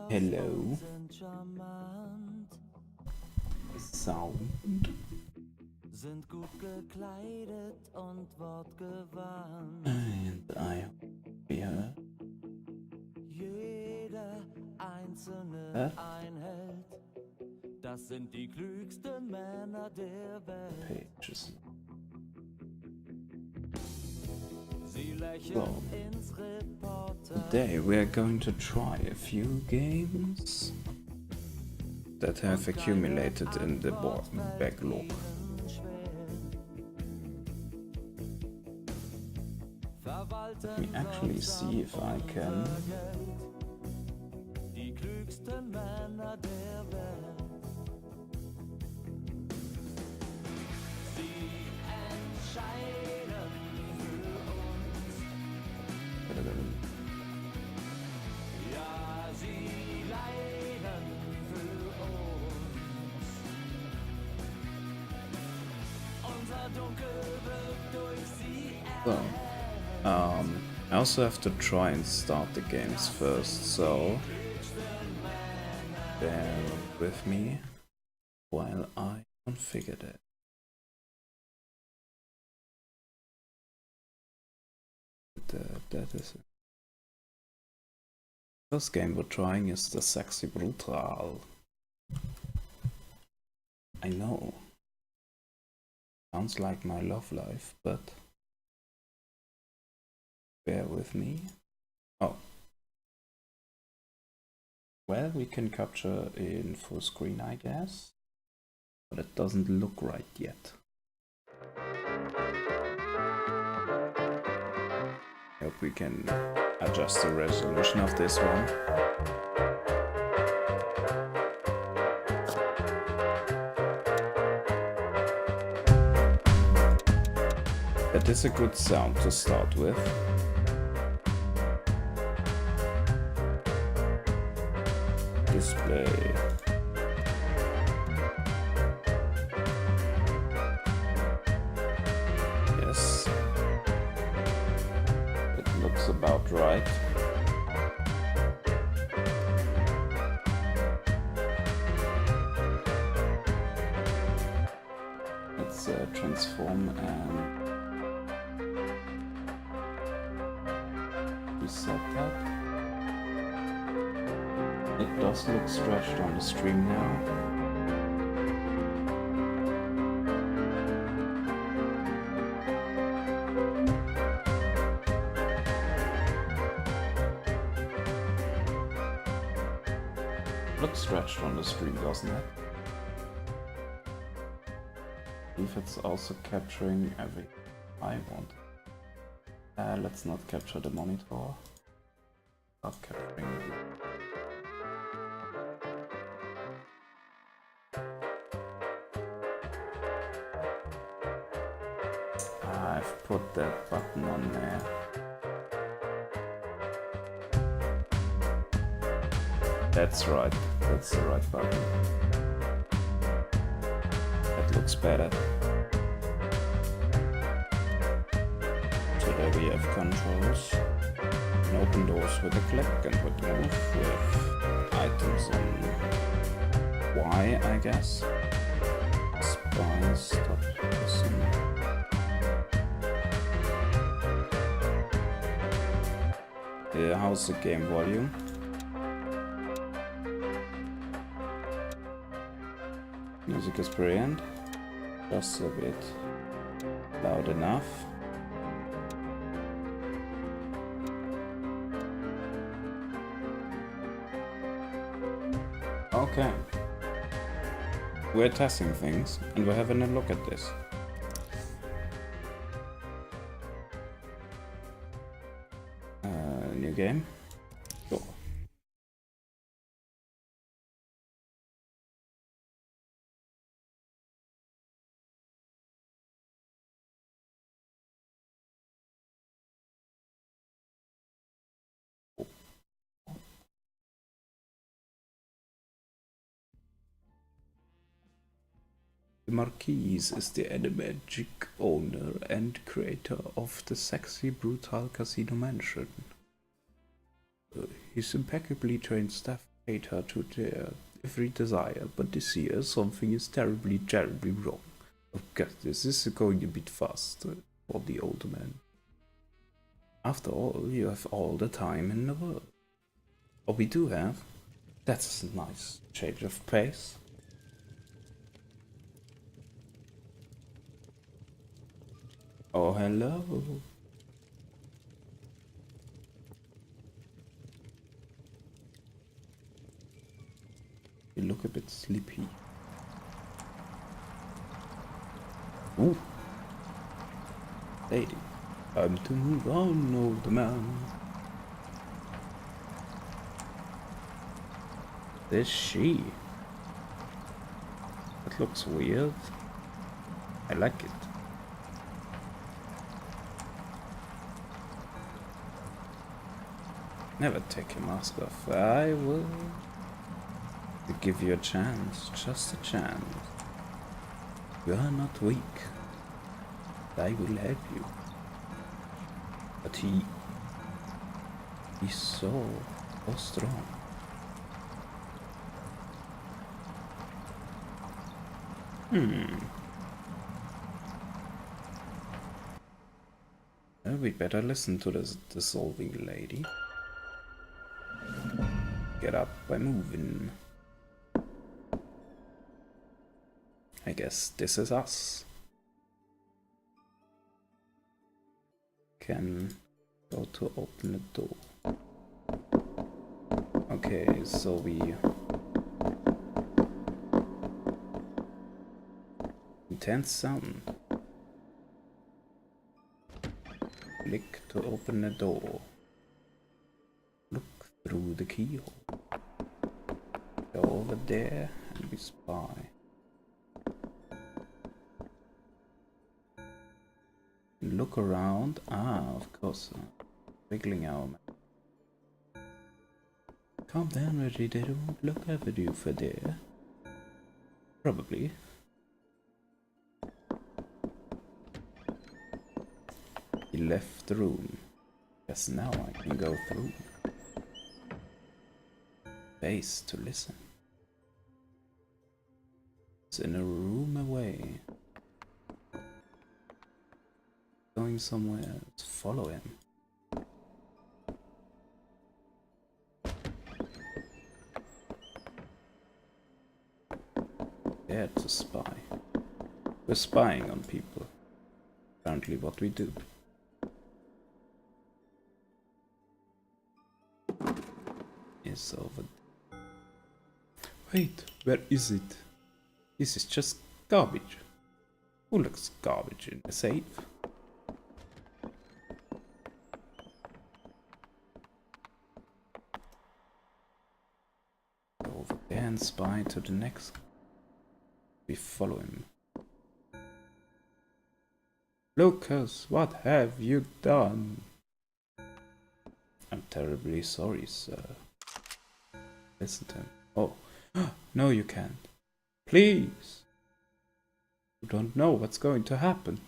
Hello. Sound. Sind gut gekleidet und wortgewandt. And I hear. Jeder einzelne ein Held. Das sind die klügsten Männer der Welt. Pages. Sie lächeln ins Reporter. Today we are going to try a few games that have accumulated in the backlog. Let me actually see if I can. Die klügsten Männer der Welt. Sie entscheiden für uns. Ja, sie leiden für uns. Unser Dunkel wird durch sie erhellt. I also have to try and start the games first, so bear with me while I configure that. That is it. First game we're trying is the Sexy Brutal. I know. Sounds like my love life, but bear with me. Oh. Well, we can capture in full screen, I guess. But it doesn't look right yet. Hope we can adjust the resolution of this one. That is a good sound to start with. Display. Yes. It looks about right. Let's transform and reset that. It does look stretched on the stream now. Looks stretched on the stream, doesn't it? If it's also capturing everything I want. Let's not capture the monitor. Not capturing the I've put that button on there. That's right, that's the right button. That looks better. So there we have controls. And open doors with a click and with move with items on Y, I guess. Spy, stop, listen. How's the game volume? Music is brilliant. Just a bit loud enough. Okay. We're testing things and we're having a look at this. New game? Sure. The Marquise is the enigmatic owner and creator of the Sexy Brutal Casino Mansion. His impeccably trained staff paid her to their every desire, but this year something is terribly, terribly wrong. Oh god, this is going a bit fast for the old man. After all, you have all the time in the world. Oh, we do have. That's a nice change of pace. Oh, hello. You look a bit sleepy. Ooh. Lady. Time to move on, old man. There's she. That looks weird. I like it. Never take your mask off. I will give you a chance, just a chance. You are not weak. I will help you. But he's so strong. Well, we'd better listen to this dissolving lady. Get up by moving. I guess this is us. Can go to open the door. Okay, so we intense sound. Click to open the door. Look through the keyhole. Go over there and we spy. Look around. Ah, of course. Wiggling our man. Calm down, Reggie. They don't look over you for there. Probably. He left the room. Guess now I can go through. Base to listen. It's in a room away. Going somewhere to follow him. There to spy. We're spying on people. Apparently what we do. Is over. Wait, where is it? This is just garbage. Who looks garbage in the safe? Over there and spy to the next. We follow him. Lucas, what have you done? I'm terribly sorry, sir. Listen to him. Oh, no you can't. Please. You don't know what's going to happen.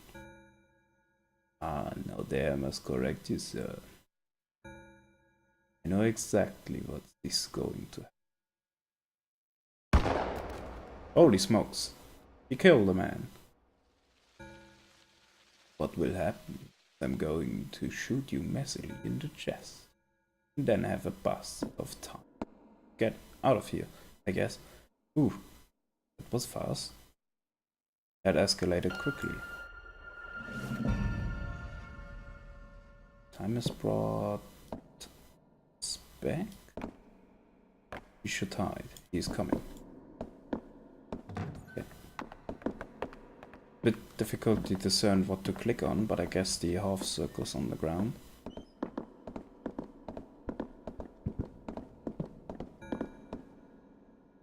Ah, no, there I must correct you, sir. I know exactly what is going to happen. Holy smokes. He killed a man. What will happen? I'm going to shoot you messily in the chest. And then have a bust of time. Get out of here, I guess. Ooh, that was fast. That escalated quickly. Time is brought us back. We should hide. He's coming. Okay. Bit difficult to discern what to click on, but I guess the half circles on the ground.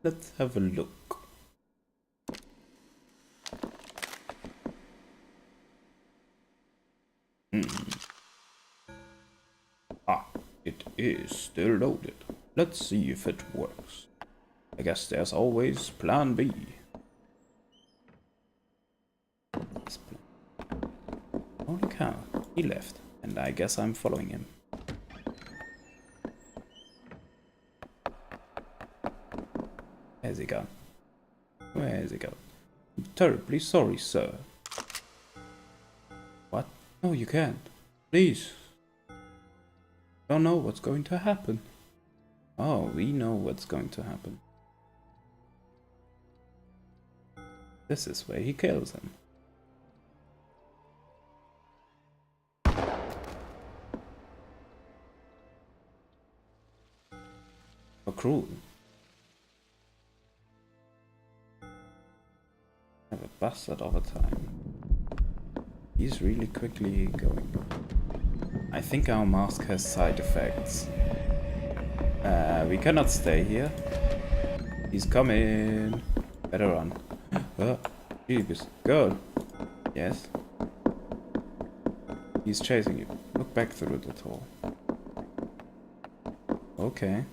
Let's have a look. Ah, it is still loaded. Let's see if it works. I guess there's always plan B. Holy cow, he left, and I guess I'm following him. Where's he gone? Where's he gone? I'm terribly sorry, sir. What? No, you can't. Please. Don't know what's going to happen. Oh, we know what's going to happen. This is where he kills him. How cruel. Have a bastard over time. He's really quickly going. I think our mask has side effects. We cannot stay here. He's coming. Better run. Jesus. Girl. Yes. He's chasing you. Look back through the door. Okay.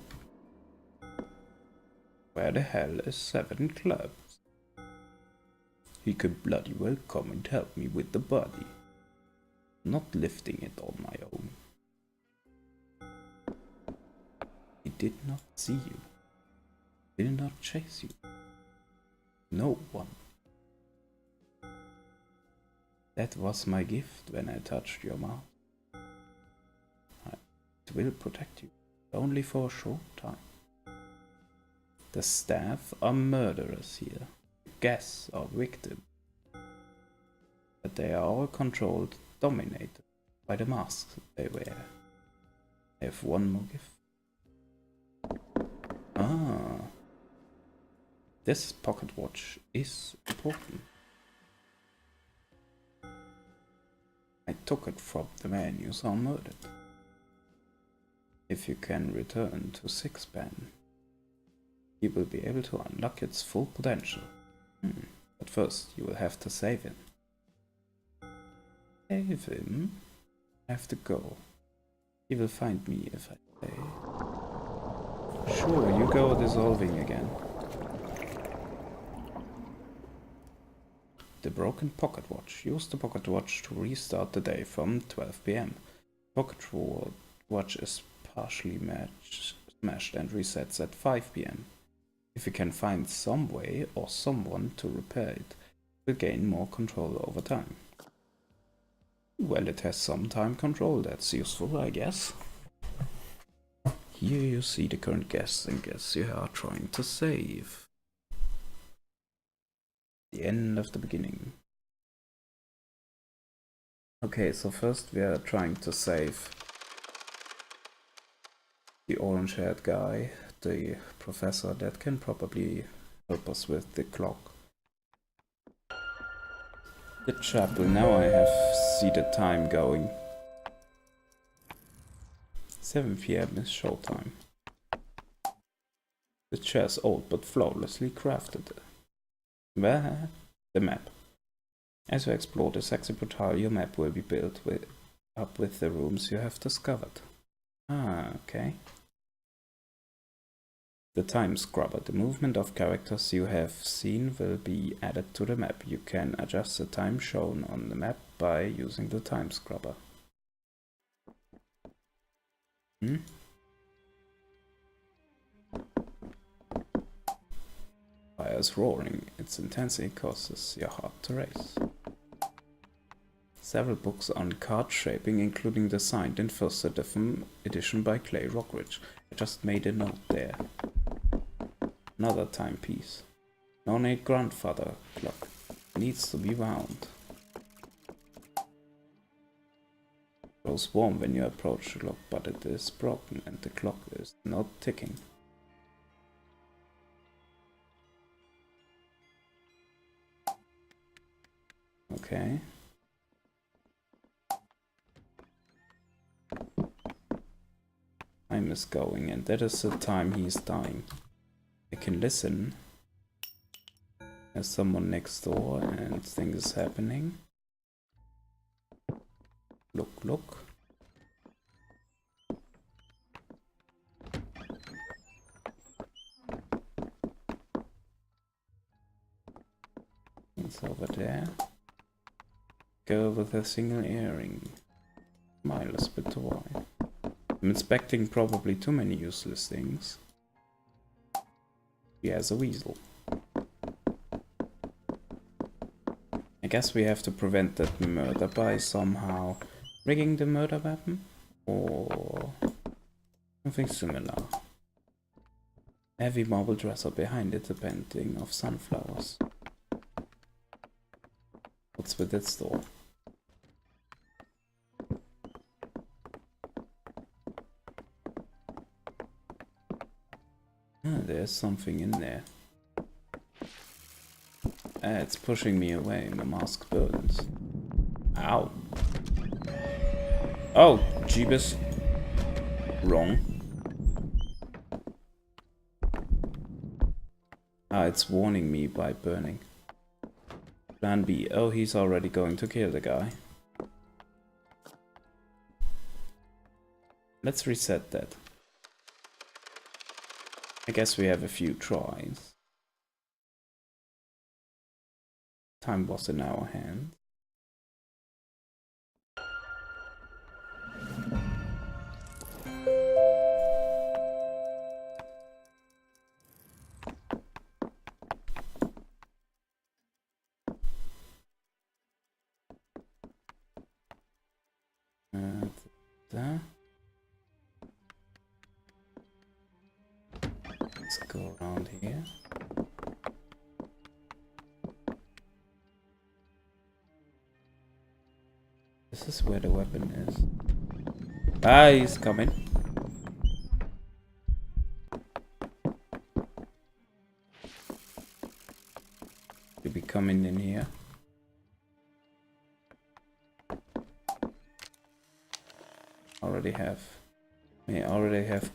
Where the hell is 7 Clubs? He could bloody well come and help me with the body. Not lifting it on my own. He did not see you. Did not chase you. No one. That was my gift when I touched your mouth. It will protect you, only for a short time. The staff are murderers here. Guests are victims. But they are all controlled, dominated by the masks they wear. I have one more gift. Ah. This pocket watch is important. I took it from the man you saw murdered. If you can return to Sixpan, you will be able to unlock its full potential. But first, you will have to save him. Save him? I have to go. He will find me if I stay. Sure, you go dissolving again. The broken pocket watch. Use the pocket watch to restart the day from 12 PM. Pocket watch is partially smashed and resets at 5 PM. If you can find some way or someone to repair it, you'll gain more control over time. Well, it has some time control, that's useful, I guess. Here you see the current guests and guests you are trying to save. The end of the beginning. Okay, so first we are trying to save the orange-haired guy, the professor that can probably help us with the clock. The chapel, now I have see the time going. 7 PM is showtime. The chair's old but flawlessly crafted. Where? The map. As you explore the sexy portal, your map will be built up with the rooms you have discovered. Ah, okay. The time scrubber. The movement of characters you have seen will be added to the map. You can adjust the time shown on the map by using the time scrubber. Fire's roaring. Its intensity causes your heart to race. Several books on card shaping, including the signed in first edition by Clay Rockridge. I just made a note there. Another timepiece. An ornate grandfather clock. Needs to be wound. Grows warm when you approach the clock, but it is broken and the clock is not ticking. Okay. Time is going, and that is the time he is dying. I can listen. There's someone next door and things is happening. Look, look. It's over there. Girl with a single earring. Smile is a bit too wide. I'm inspecting probably too many useless things. He has a weasel. I guess we have to prevent that murder by somehow rigging the murder weapon or something similar. Heavy marble dresser behind it, a painting of sunflowers. What's with its door? Ah, there's something in there. Ah, it's pushing me away. My mask burns. Ow. Oh, Jeebus. Wrong. Ah, it's warning me by burning. Plan B. Oh, he's already going to kill the guy. Let's reset that. I guess we have a few tries. Time was in our hands. There. Let's go around here. This is where the weapon is. Ah, he's coming. He'll be coming in here. I already have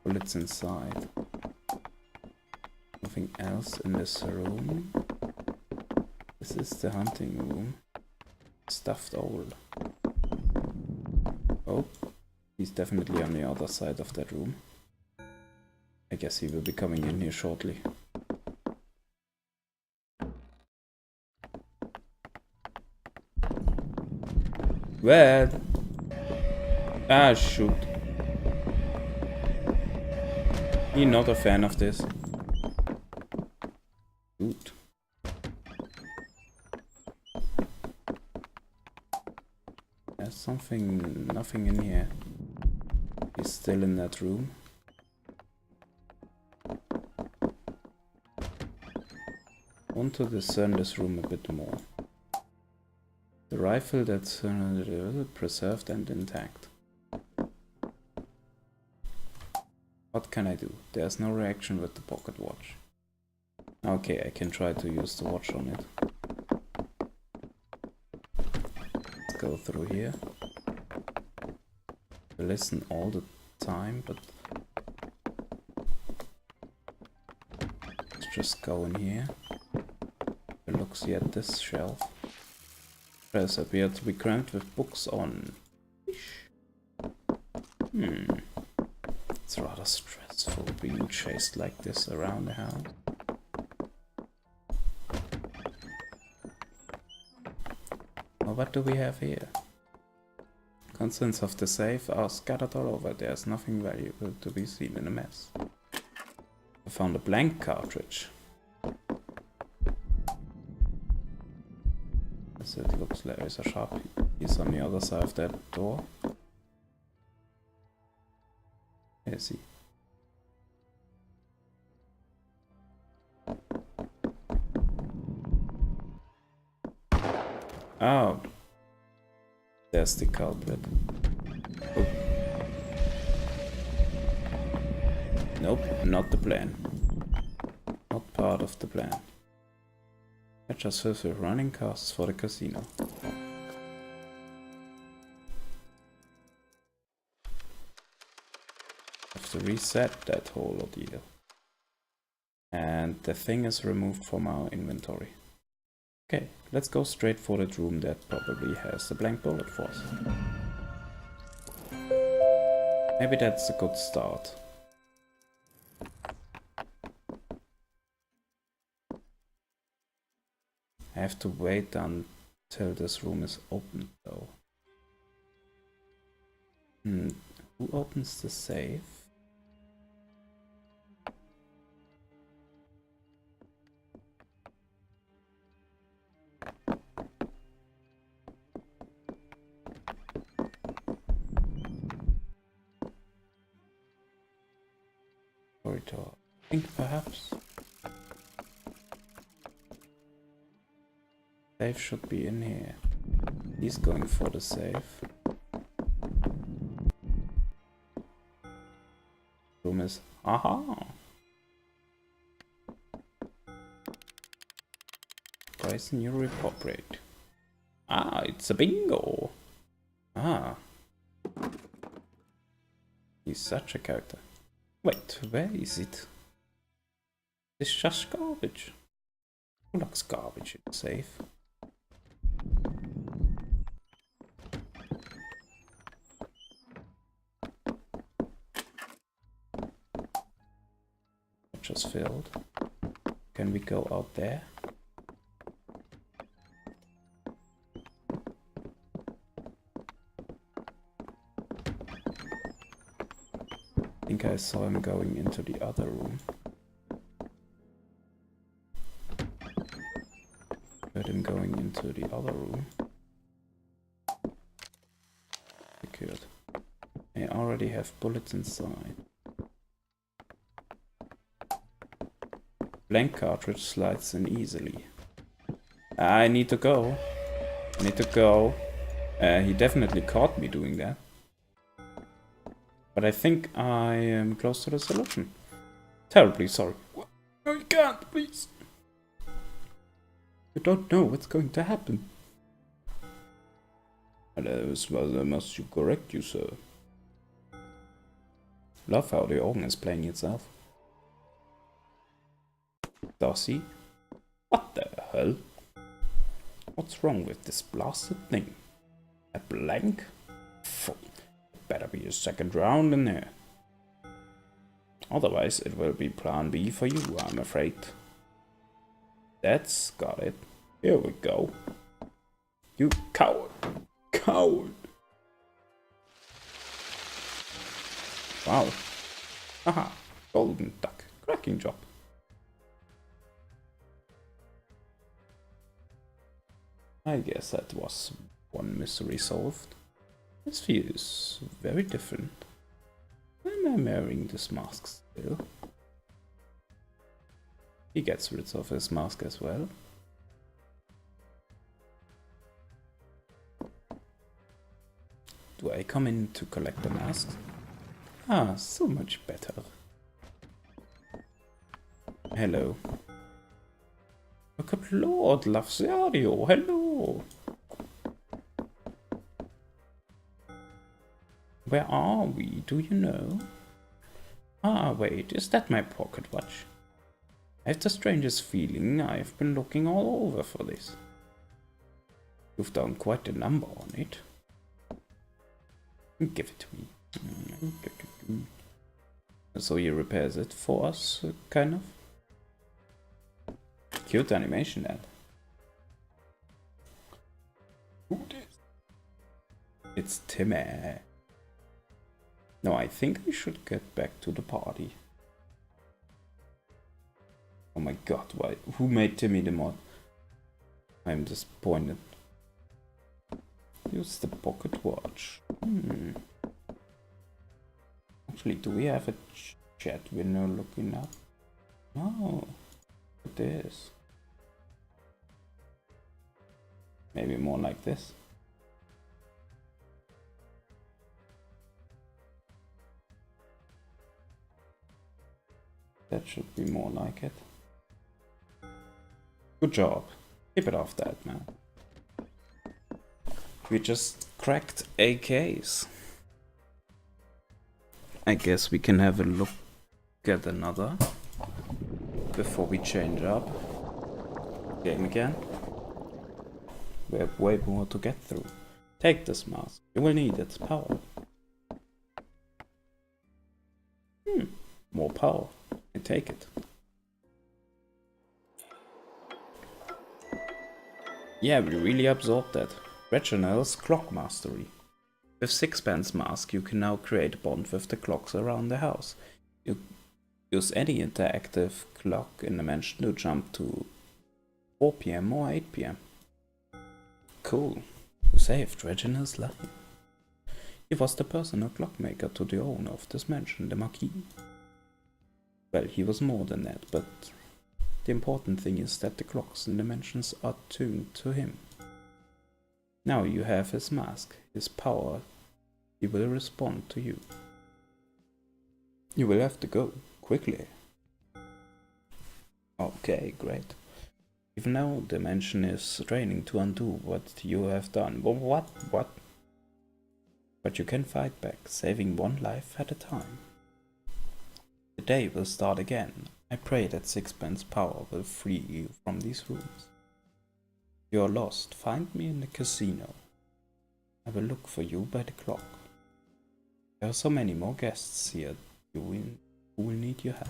bullets inside. Nothing else in this room. This is the hunting room. Stuffed old. Oh, he's definitely on the other side of that room. I guess he will be coming in here shortly. Well, ah, shoot. You're not a fan of this. Good. There's nothing in here. He's still in that room. Want to discern this room a bit more. The rifle that's preserved and intact. What can I do? There's no reaction with the pocket watch. Okay, I can try to use the watch on it. Let's go through here. I listen all the time, but let's just go in here. Look, see at this shelf. Press appeared to be crammed with books on fish. It's rather stressful being chased like this around the house. Well, what do we have here? Contents of the safe are scattered all over. There's nothing valuable to be seen in a mess. I found a blank cartridge. So it looks like there's a sharp piece on the other side of that door. I see. Oh, there's the culprit. Oh. Nope, not the plan. Not part of the plan. I just fills with running costs for the casino. Have to reset that whole ordeal. And the thing is removed from our inventory. Okay, let's go straight for that room that probably has the blank bullet for us. Maybe that's a good start. I have to wait until this room is open though. Who opens the safe? corridor. I think perhaps safe should be in here. He's going for the safe. Room is aha. Price new report rate. Ah, it's a bingo. Ah. He's such a character. Wait, where is it? It's just garbage. Who likes garbage in the safe? Just filled. Can we go out there? I think I saw him going into the other room. Heard him going into the other room. Secured. I already have bullets inside. Blank cartridge slides in easily. I need to go. I need to go. He definitely caught me doing that. But I think I am close to the solution. Terribly sorry. No, you can't, please. You don't know what's going to happen. I must you correct you, sir. Love how the organ is playing itself. Does he? What the hell? What's wrong with this blasted thing? A blank? Better be a second round in there. Otherwise it will be plan B for you, I'm afraid. That's got it. Here we go. You coward! Coward! Wow. Haha, golden duck. Cracking job. I guess that was one mystery solved. This feels very different. Why am I wearing this mask still? He gets rid of his mask as well. Do I come in to collect the mask? Ah, so much better. Hello. Oh, good lord, Lafsadio, hello! Where are we, do you know? Ah, wait, is that my pocket watch? I have the strangest feeling I've been looking all over for this. You've done quite a number on it. Give it to me. So he repairs it for us, kind of. Cute animation, then. Who this? It's Timmy. No, I think we should get back to the party. Oh my god, why? Who made Timmy the mod? I'm disappointed. Use the pocket watch. Actually, do we have a chat window looking up? No. It is. Maybe more like this. That should be more like it. Good job. Keep it off that, man. We just cracked a case. I guess we can have a look at another before we change up. Game again. We have way more to get through. Take this mask. You will need its power. More power. I take it. Yeah, we really absorbed that. Reginald's clock mastery. With Sixpence Mask, you can now create a bond with the clocks around the house. You use any interactive clock in the mansion to jump to 4 PM or 8 PM. Cool. You saved Reginald's life. He was the personal clockmaker to the owner of this mansion, the Marquis. Well, he was more than that, but the important thing is that the clocks and dimensions are tuned to him. Now you have his mask, his power. He will respond to you. You will have to go, quickly. Okay, great. Even now, dimension is training to undo what you have done. What? But you can fight back, saving one life at a time. The day will start again. I pray that Sixpence power will free you from these rooms. You are lost. Find me in the casino. I will look for you by the clock. There are so many more guests here who will need your help.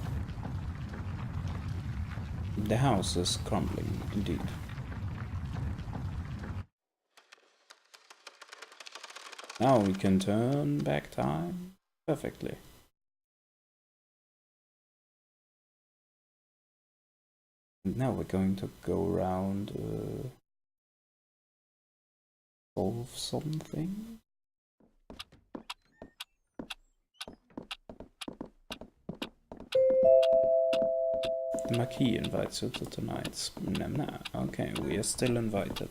The house is crumbling, indeed. Now we can turn back time perfectly. And now we're going to go around, solve something. The Marquis invites you to tonight's... Nah, okay, we are still invited.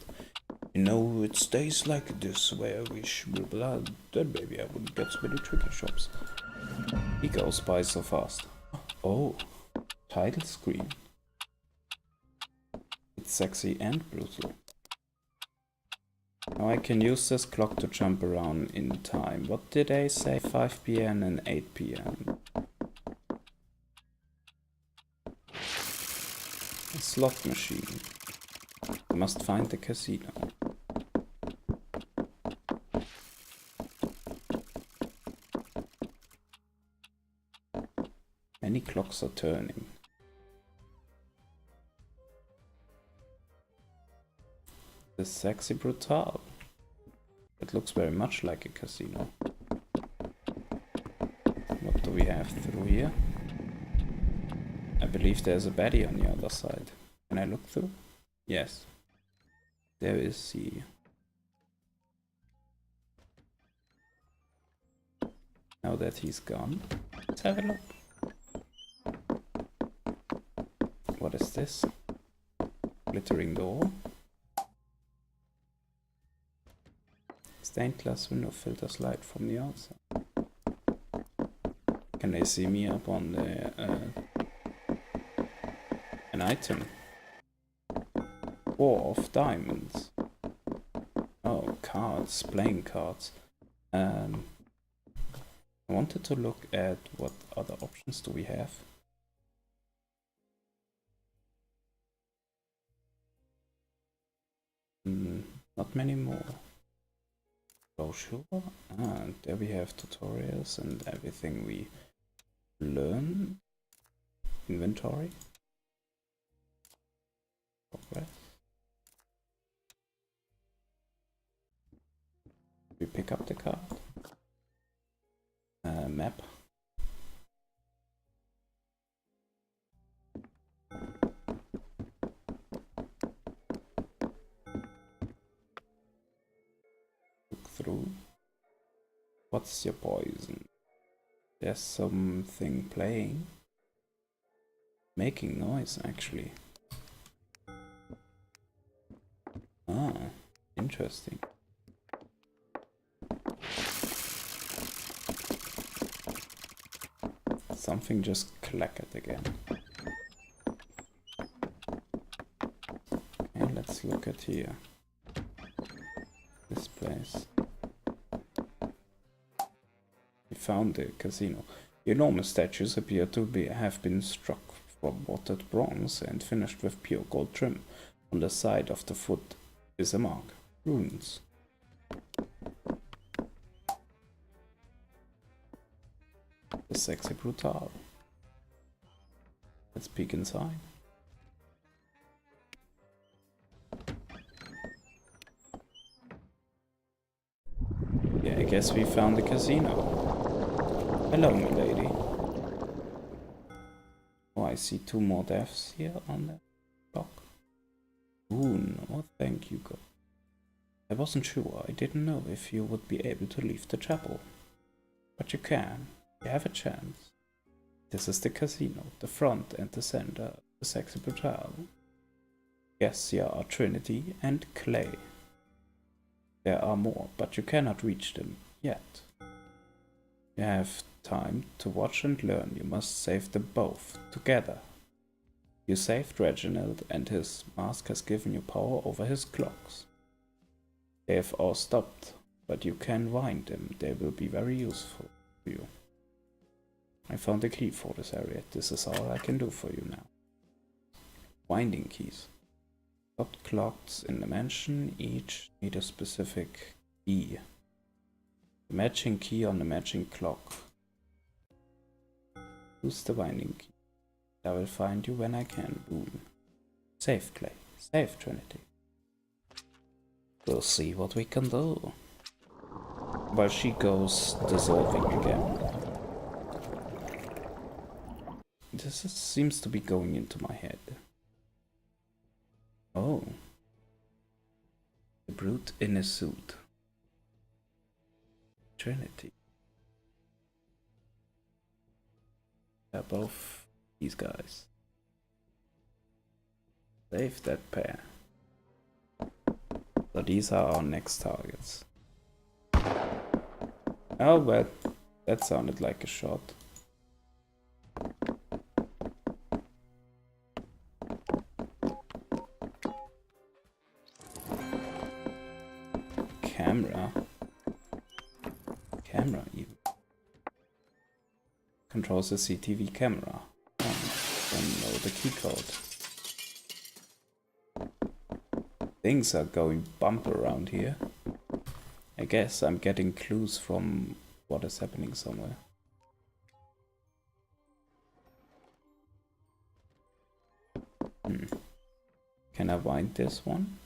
You know, it's days like this where I wish that baby I wouldn't get so many tricky shops. He goes by so fast. Oh, title screen. It's sexy and brutal. Now I can use this clock to jump around in time. What did I say? 5 PM and 8 PM. A slot machine. I must find the casino. Many clocks are turning. The sexy brutal. It looks very much like a casino. What do we have through here? I believe there's a baddie on the other side. Can I look through? Yes. There is he. Now that he's gone, let's have a look. What is this? Glittering door. Stained glass window filters light from the outside. Can they see me up on the an item? 4 of diamonds. Oh, cards, playing cards. I wanted to look at what other options do we have. Not many more. Brochure. There we have tutorials and everything we learn. Inventory. Progress. We pick up the card. Map. Through. What's your poison? There's something playing. Making noise, actually. Ah, interesting. Something just clackered again. Okay, let's look at here. This place. We found the casino. The enormous statues appear to have been struck from watered bronze and finished with pure gold trim. On the side of the foot is a mark. Runes. The sexy brutal. Let's peek inside. Yeah, I guess we found the casino. Hello, milady. Oh, I see 2 more deaths here on the clock. Ooh, no, thank you, God. I wasn't sure. I didn't know if you would be able to leave the chapel. But you can. You have a chance. This is the casino, the front and the center, the sexy brutale. Yes, here are Trinity and Clay. There are more, but you cannot reach them yet. You have time to watch and learn. You must save them both, together. You saved Reginald, and his mask has given you power over his clocks. They have all stopped, but you can wind them. They will be very useful to you. I found a key for this area. This is all I can do for you now. Winding keys. Stopped clocks in the mansion each need a specific key. The matching key on the matching clock. Use the winding key. I will find you when I can. Boom. Save Clay. Save Trinity. We'll see what we can do. While she goes dissolving again. Seems to be going into my head. Oh. The brute in a suit. Trinity. They're both these guys. Save that pair. So these are our next targets. Oh well, that sounded like a shot. Camera even. Controls the CTV camera. Don't know the key code. Things are going bump around here. I guess I'm getting clues from what is happening somewhere. Can I wind this one?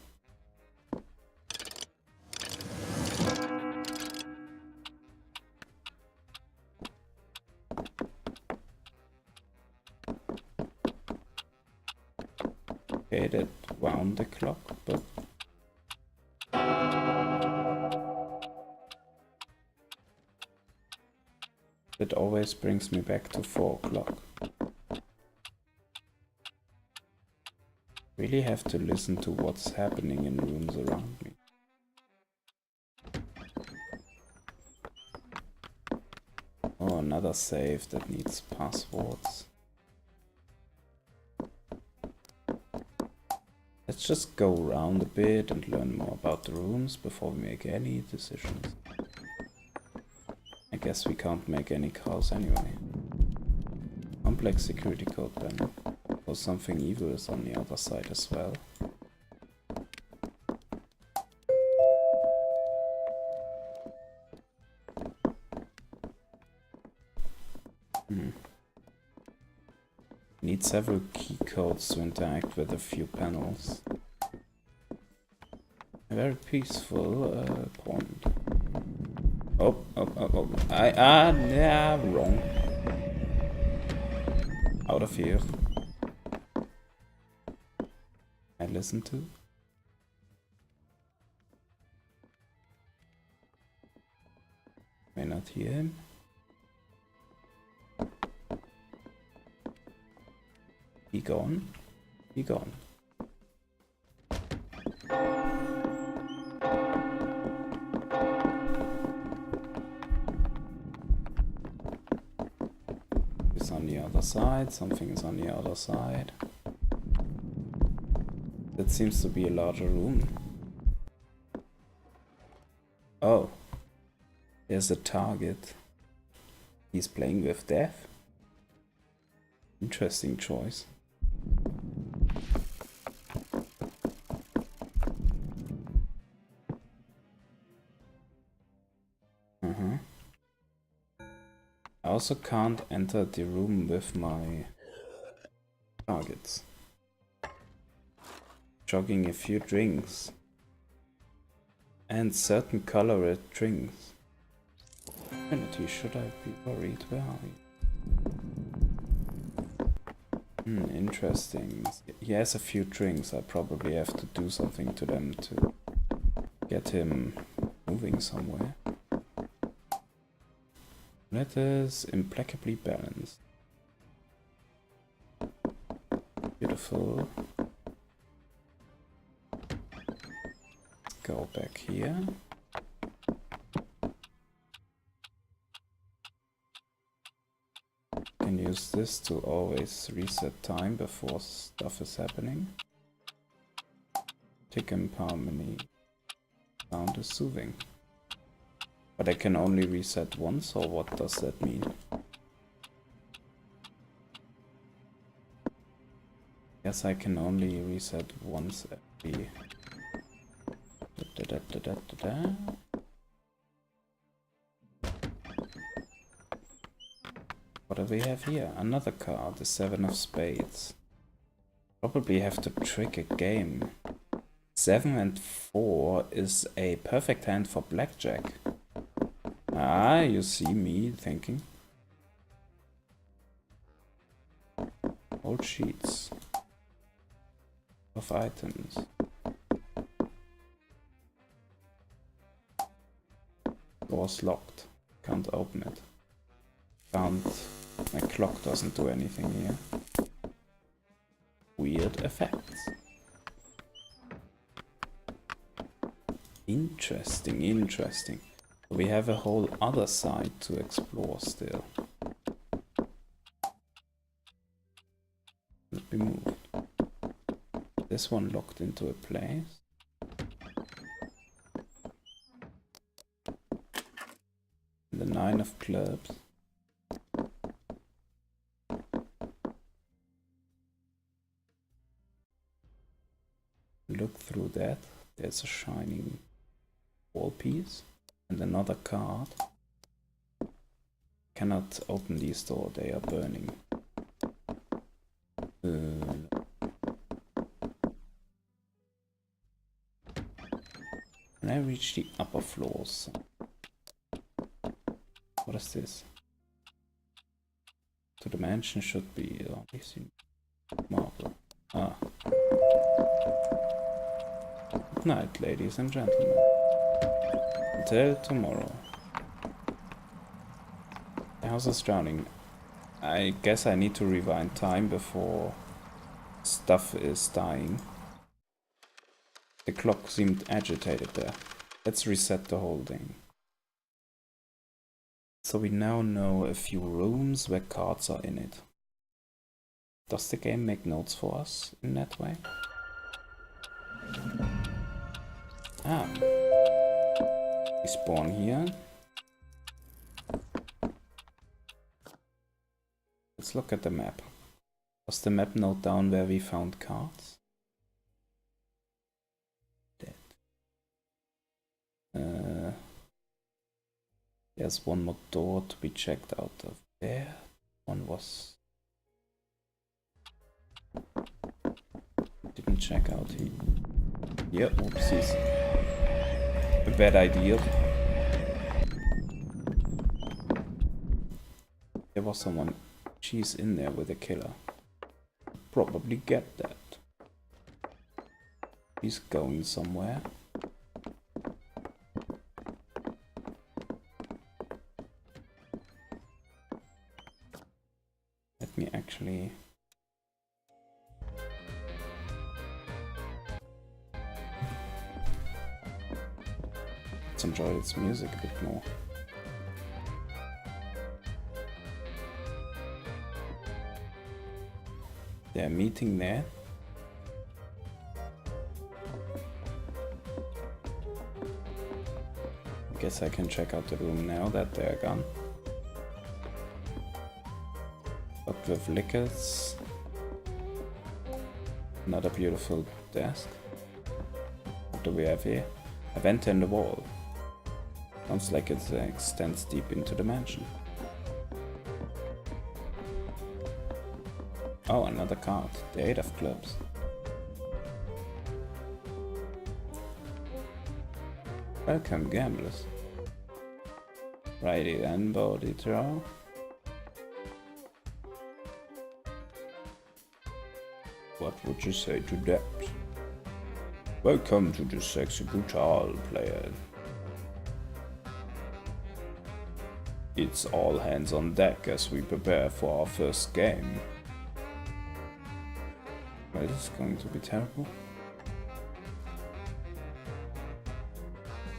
Okay, that wound the clock, but it always brings me back to 4 o'clock. Really have to listen to what's happening in rooms around me. Oh, another save that needs passwords. Let's just go around a bit and learn more about the rooms before we make any decisions. I guess we can't make any calls anyway. Complex security code then. Or something evil is on the other side as well. Need several key codes to interact with a few panels. A very peaceful pond. Oh, yeah, wrong. Out of here. I listen to. May not hear him. He gone? He gone. It's on the other side, something is on the other side. That seems to be a larger room. Oh. There's a target. He's playing with death? Interesting choice. I also can't enter the room with my targets. Jogging a few drinks. And certain colored drinks. Trinity, should I be worried? Where are we? Interesting. He has a few drinks. I probably have to do something to them to get him moving somewhere. That is impeccably balanced. beautiful. Go back here. Can use this to always reset time before stuff is happening. Tick and harmony. Sound is soothing. But I can only reset once, or what does that mean? Yes, I can only reset once every... What do we have here? Another card, the 7 of spades. Probably have to trick a game. 7 and 4 is a perfect hand for blackjack. Ah, you see me thinking. Old sheets of items. Door's locked. Can't open it. My clock doesn't do anything here. Weird effects. Interesting, interesting. We have a whole other side to explore still. Let me move. This one locked into a place. The 9 of clubs. Look through that. There's a shining wall piece and another card. Cannot open these doors, they are burning. Can I reach the upper floors? What is this? To the mansion should be marble. Ah. Good night, ladies and gentlemen. Until tomorrow. The house is drowning. I guess I need to rewind time before stuff is dying. The clock seemed agitated there. Let's reset the whole thing. So we now know a few rooms where cards are in it. Does the game make notes for us in that way? Ah. We spawn here. Let's look at the map. Does the map note down where we found cards? Dead. There's one more door to be checked out of there. One was... Didn't check out here. Yeah, oopsies. A bad idea. There was someone... She's in there with a killer. Probably get that. He's going somewhere. Let me actually... Let's enjoy its music a bit more. They're meeting there. I guess I can check out the room now that they're gone. Stocked with liquors. Another beautiful desk. What do we have here? A vent in the wall. Sounds like it extends deep into the mansion. Oh, another card. The 8 of clubs. Welcome, gamblers. Righty then, body draw. What would you say to that? Welcome to the sexy brutal player. It's all hands on deck as we prepare for our first game. Well, this is going to be terrible.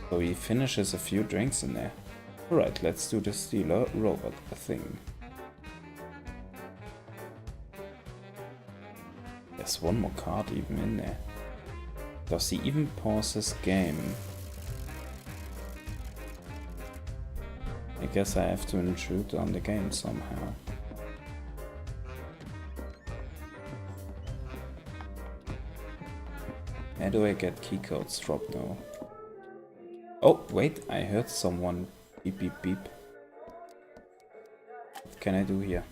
So he finishes a few drinks in there. Alright, let's do the Stealer robot thing. There's one more card even in there. Does he even pause his game? I guess I have to intrude on the game somehow. How do I get keycodes dropped now? Oh, wait, I heard someone beep beep beep. What can I do here?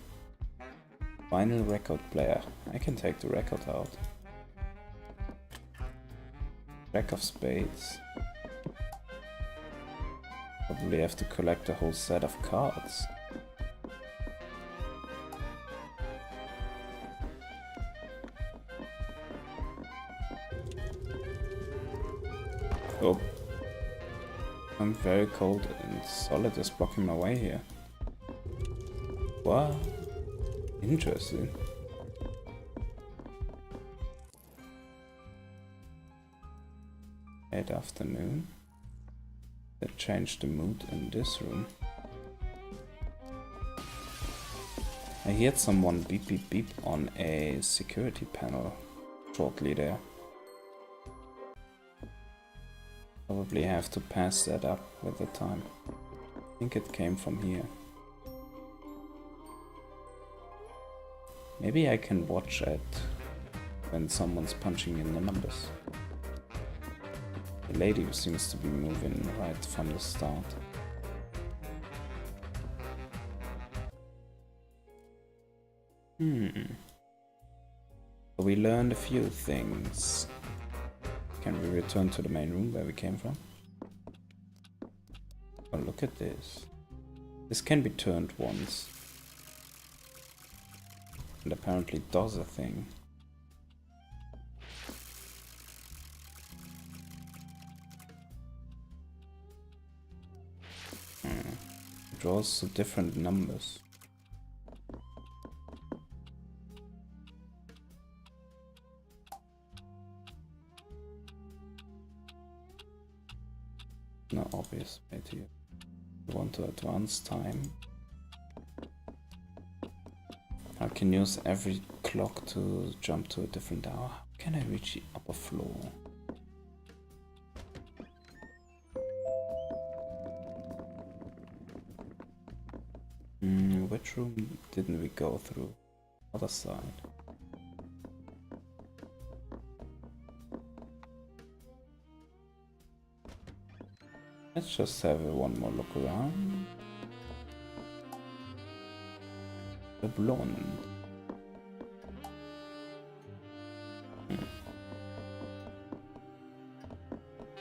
Vinyl record player. I can take the record out. Jack of spades. Probably have to collect a whole set of cards. Oh. I'm very cold and solid is blocking my way here. Wow. Interesting. Late afternoon. That changed the mood in this room. I heard someone beep beep beep on a security panel shortly there. Probably have to pass that up with the time. I think it came from here. Maybe I can watch it when someone's punching in the numbers. The lady seems to be moving right from the start. So we learned a few things. Can we return to the main room where we came from? Oh, look at this. This can be turned once. And apparently does a thing. It draws to different numbers. No obvious way to use. You want to advance time. I can use every clock to jump to a different hour. How can I reach the upper floor? Which room didn't we go through? Other side. Let's just have one more look around. The blonde.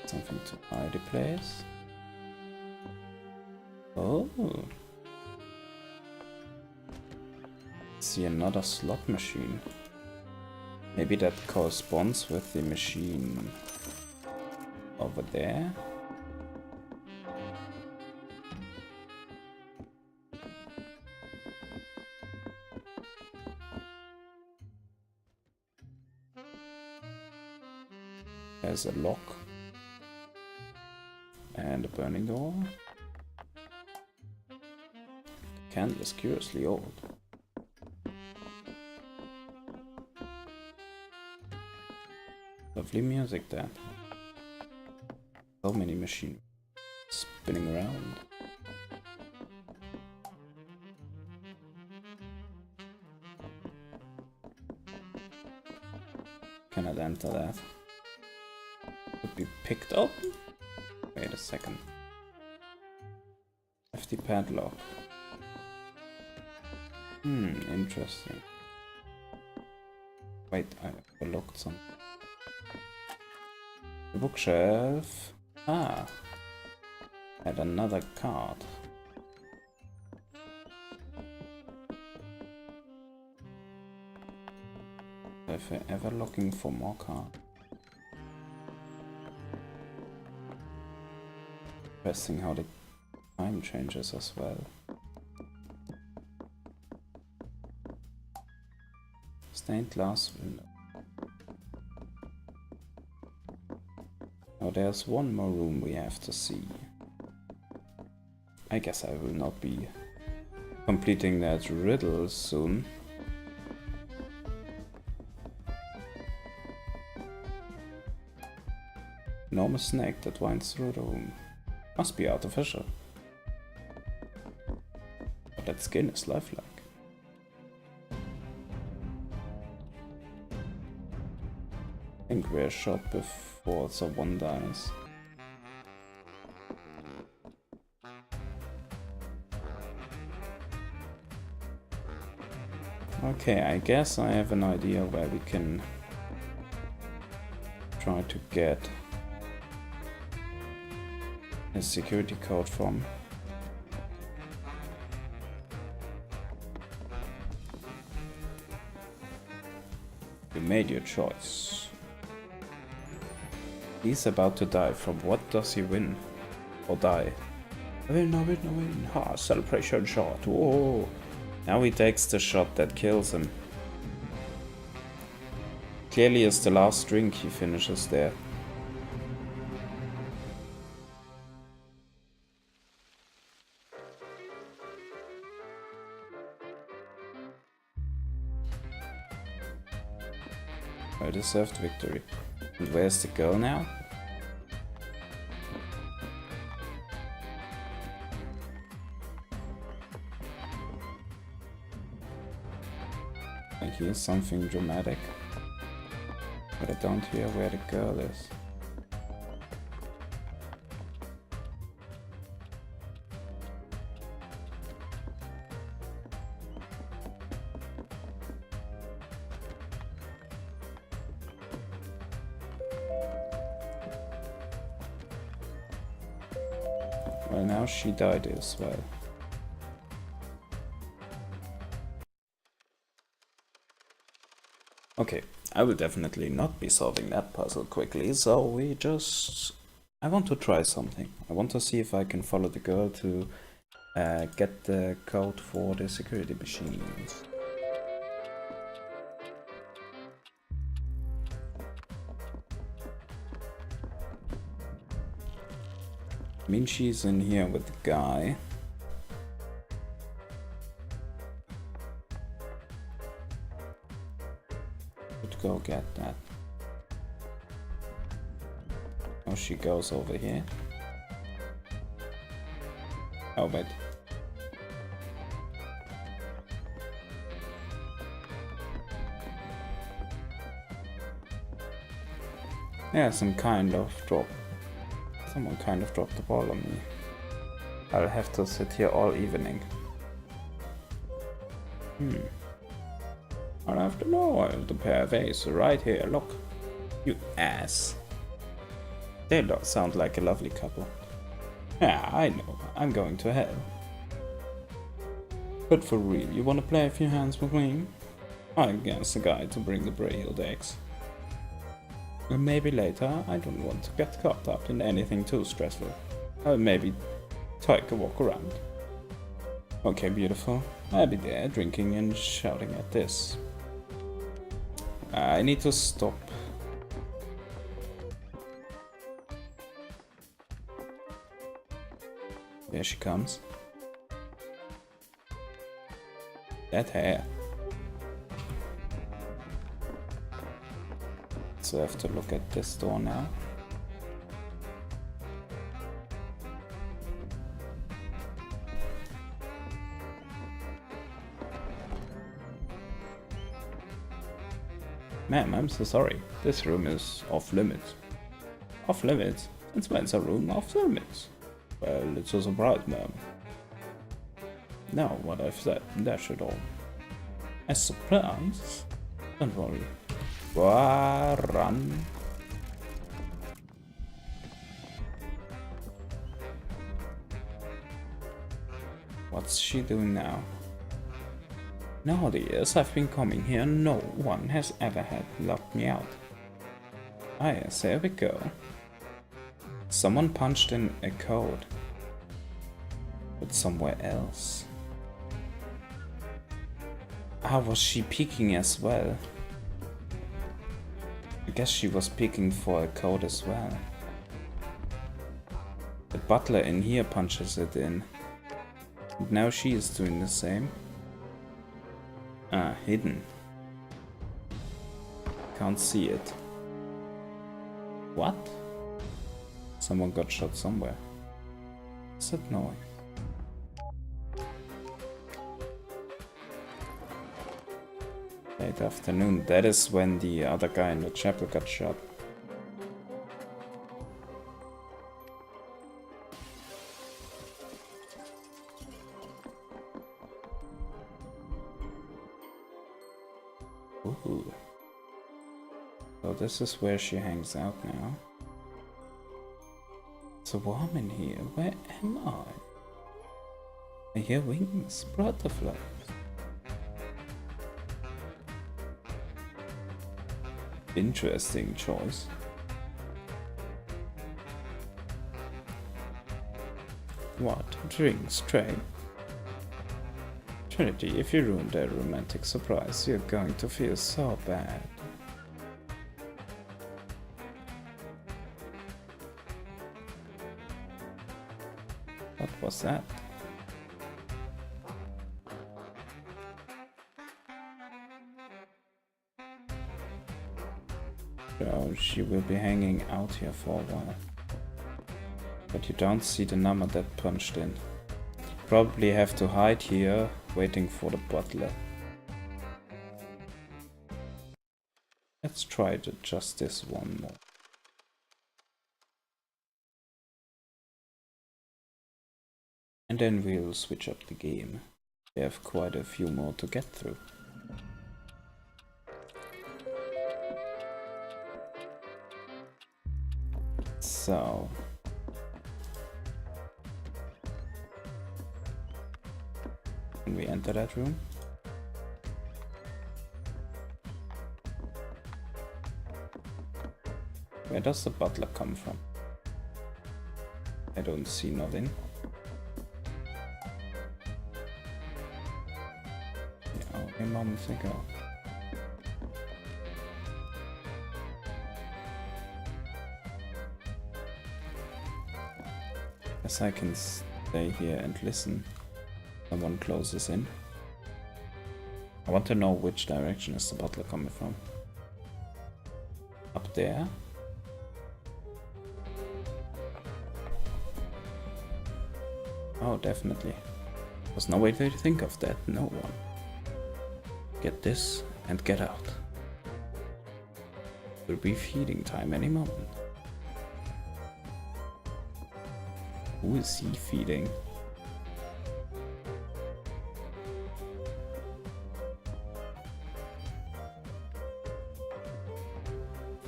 Something to tidy place. Oh. See another slot machine. Maybe that corresponds with the machine over there. There's a lock and a burning door. The candle is curiously old. Lovely music there. So many machines spinning around. Cannot enter that. Could be picked up. Wait a second. Hefty padlock. Interesting. Wait, I overlooked something. The bookshelf. Ah. Had another card. If you're ever looking for more cards. Interesting how the time changes as well. Stained glass window. Oh, there's one more room we have to see. I guess I will not be completing that riddle soon. Enormous snake that winds through the room. Must be artificial. But that skin is lifelike. I think we're shot before someone dies. Okay, I guess I have an idea where we can try to get a security code from. You made your choice. He's about to die. From what does he win? Or die? Win, no win, no win. Ha, celebration shot. Whoa. Now he takes the shot that kills him. Clearly it's the last drink he finishes there. I deserved victory. And where's the girl now? I hear something dramatic, but I don't hear where the girl is. Well, now she died as well. Okay, I will definitely not be solving that puzzle quickly, so I want to try something. I want to see if I can follow the girl to get the code for the security machines. I mean, she's in here with the guy. Could go get that. Oh, she goes over here. Oh, wait. Yeah, someone kind of dropped the ball on me. I'll have to sit here all evening. I'll have to know. I have the pair of A's right here. Look. You ass. They sound like a lovely couple. Yeah, I know. I'm going to hell. But for real, you wanna play a few hands with me? I'm against the guy to bring the brailed eggs. And maybe later, I don't want to get caught up in anything too stressful. I'll maybe take a walk around. Okay, beautiful. I'll be there, drinking and shouting at this. I need to stop. There she comes. That hair. So I have to look at this door now. Ma'am, I'm so sorry. This room is off limits. Off limits? Since when's a room off limits? Well, it's a surprise, ma'am. Now, what I've said, dash it all. A surprise? Don't worry. Run. What's she doing now? In all the years I've been coming here, no one has ever had locked me out. Ah yes, there we go. Someone punched in a code. But somewhere else. Ah, was she peeking as well? I guess she was peeking for a code as well. The butler in here punches it in. And now she is doing the same. Ah, hidden. Can't see it. What? Someone got shot somewhere. What's that noise? Late afternoon. That is when the other guy in the chapel got shot. Ooh. So this is where she hangs out now. It's so warm in here. Where am I? I hear wings, butterflies. Interesting choice. What? Drinks, Trey? Trinity, if you ruin their romantic surprise, you're going to feel so bad. What was that? So she will be hanging out here for a while. But you don't see the number that punched in. Probably have to hide here, waiting for the butler. Let's try just this one more. And then we'll switch up the game. We have quite a few more to get through. So... Can we enter that room? Where does the butler come from? I don't see nothing. Yeah, only moments ago. Guess I can stay here and listen. Someone closes in. I want to know which direction is the butler coming from. Up there? Oh, definitely. There's no way to think of that. No one. Get this and get out. Will be feeding time any moment. Who is he feeding?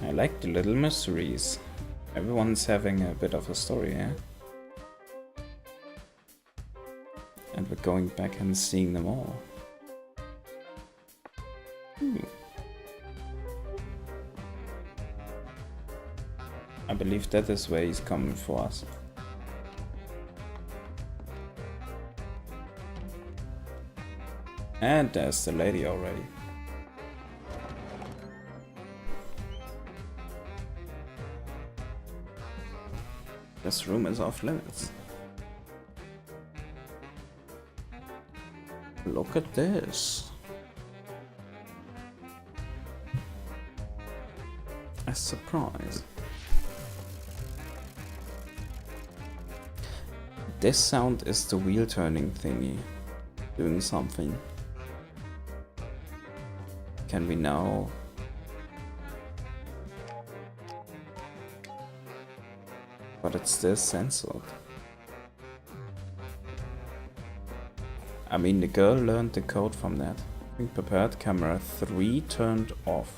I like the little mysteries. Everyone's having a bit of a story here. And we're going back and seeing them all. I believe that is where he's coming for us. And there's the lady already. This room is off limits. Look at this. A surprise. This sound is the wheel turning thingy doing something. Can we now? But it's still censored. I mean, the girl learned the code from that. Being prepared, camera 3 turned off.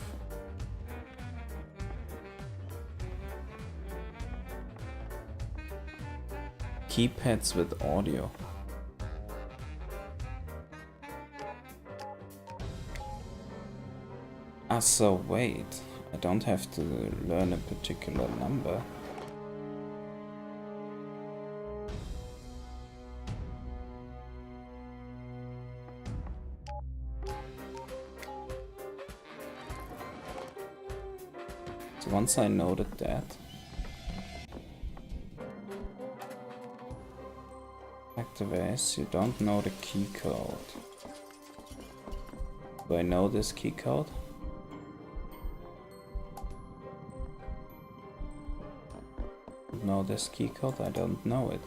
Keypads with audio. Ah, so wait. I don't have to learn a particular number. So once I noted that, activates. You don't know the key code. Do I know this key code? Know this key code? I don't know it.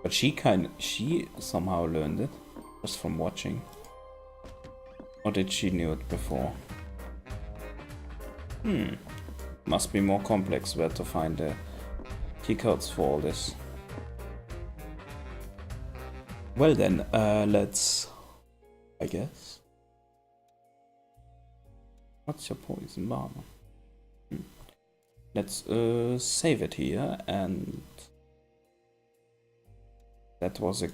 But she somehow learned it just from watching. Or did she knew it before? Must be more complex where to find the key codes for all this. Well then, let's... I guess. What's your poison bar? Let's save it here, and that was a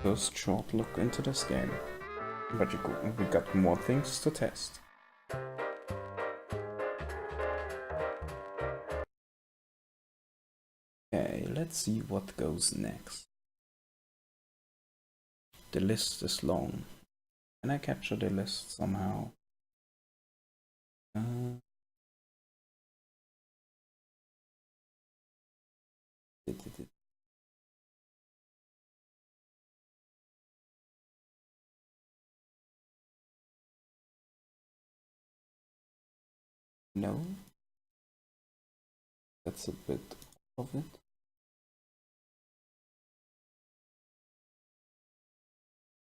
first short look into this game. But we got more things to test. Okay, let's see what goes next. The list is long. Can I capture the list somehow? No, that's a bit of it.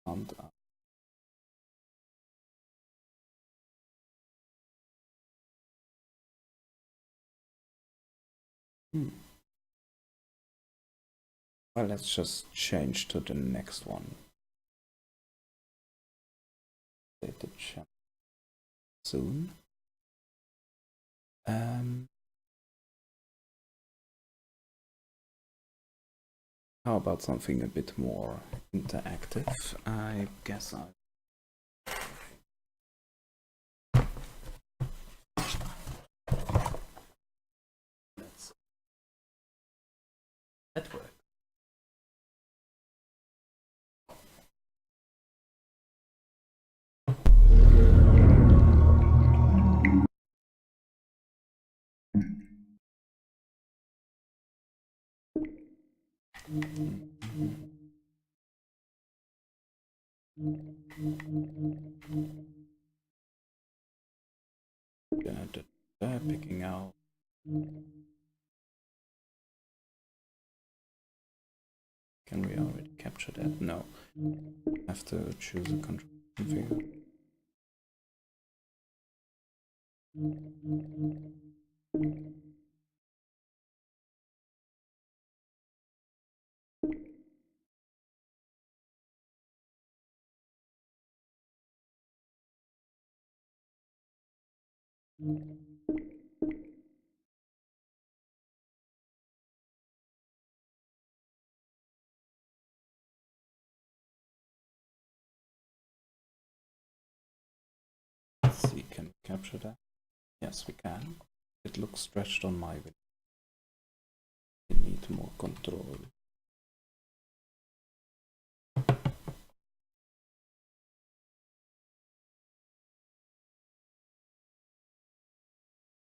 And well, let's just change to the next one. Data check soon. How about something a bit more interactive? I guess let's that work. Picking out. Can we already capture that? No. Have to choose a control configure. Let's see, can we capture that? Yes, we can. It looks stretched on my video. We need more control.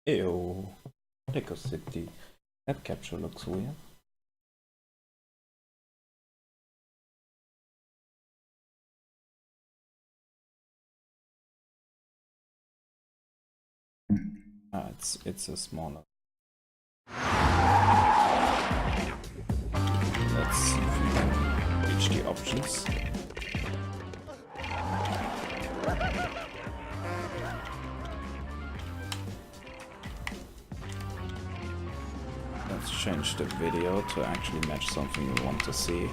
Ew, Lego City. That capture looks weird. It's a smaller. Let's see if we can reach the options. Let's change the video to actually match something we want to see.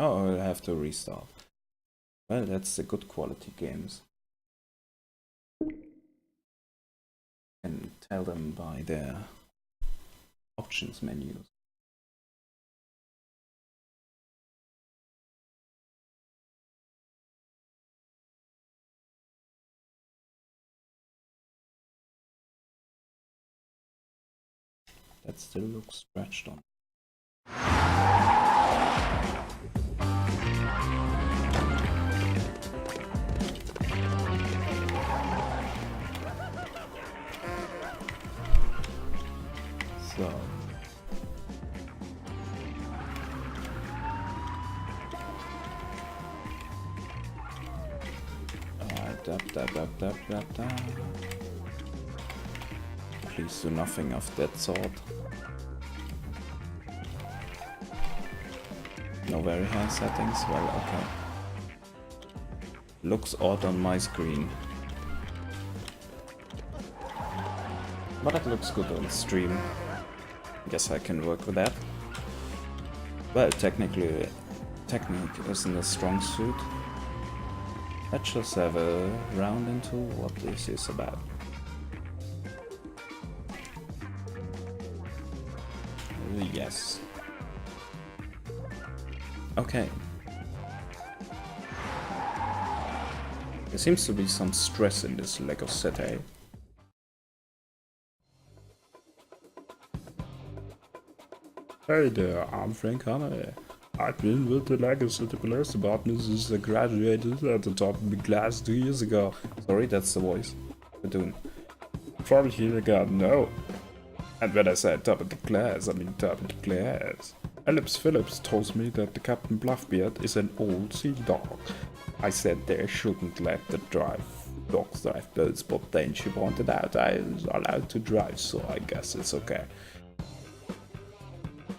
Oh, I'll have to restart. Well, that's the good quality games. And tell them by their options menus. That still looks stretched on. well. Alright, please do nothing of that sort. No very high settings, well, okay. Looks odd on my screen. But it looks good on stream. Guess I can work with that. Well, technically, technique isn't a strong suit. Let's just have a round into what this is about. Yes. Okay. There seems to be some stress in this Lego city. Hey there, I'm Frank Hanna. I've been with the Lego City Police Department since I graduated at the top of the class 2 years ago. Sorry, that's the voice we're doing. Probably here again, no. And when I say top of the class, I mean top of the class. Ellipse Phillips told me that the Captain Bluffbeard is an old sea dog. I said they shouldn't let the dogs drive boats, but then she pointed out I was allowed to drive, so I guess it's okay.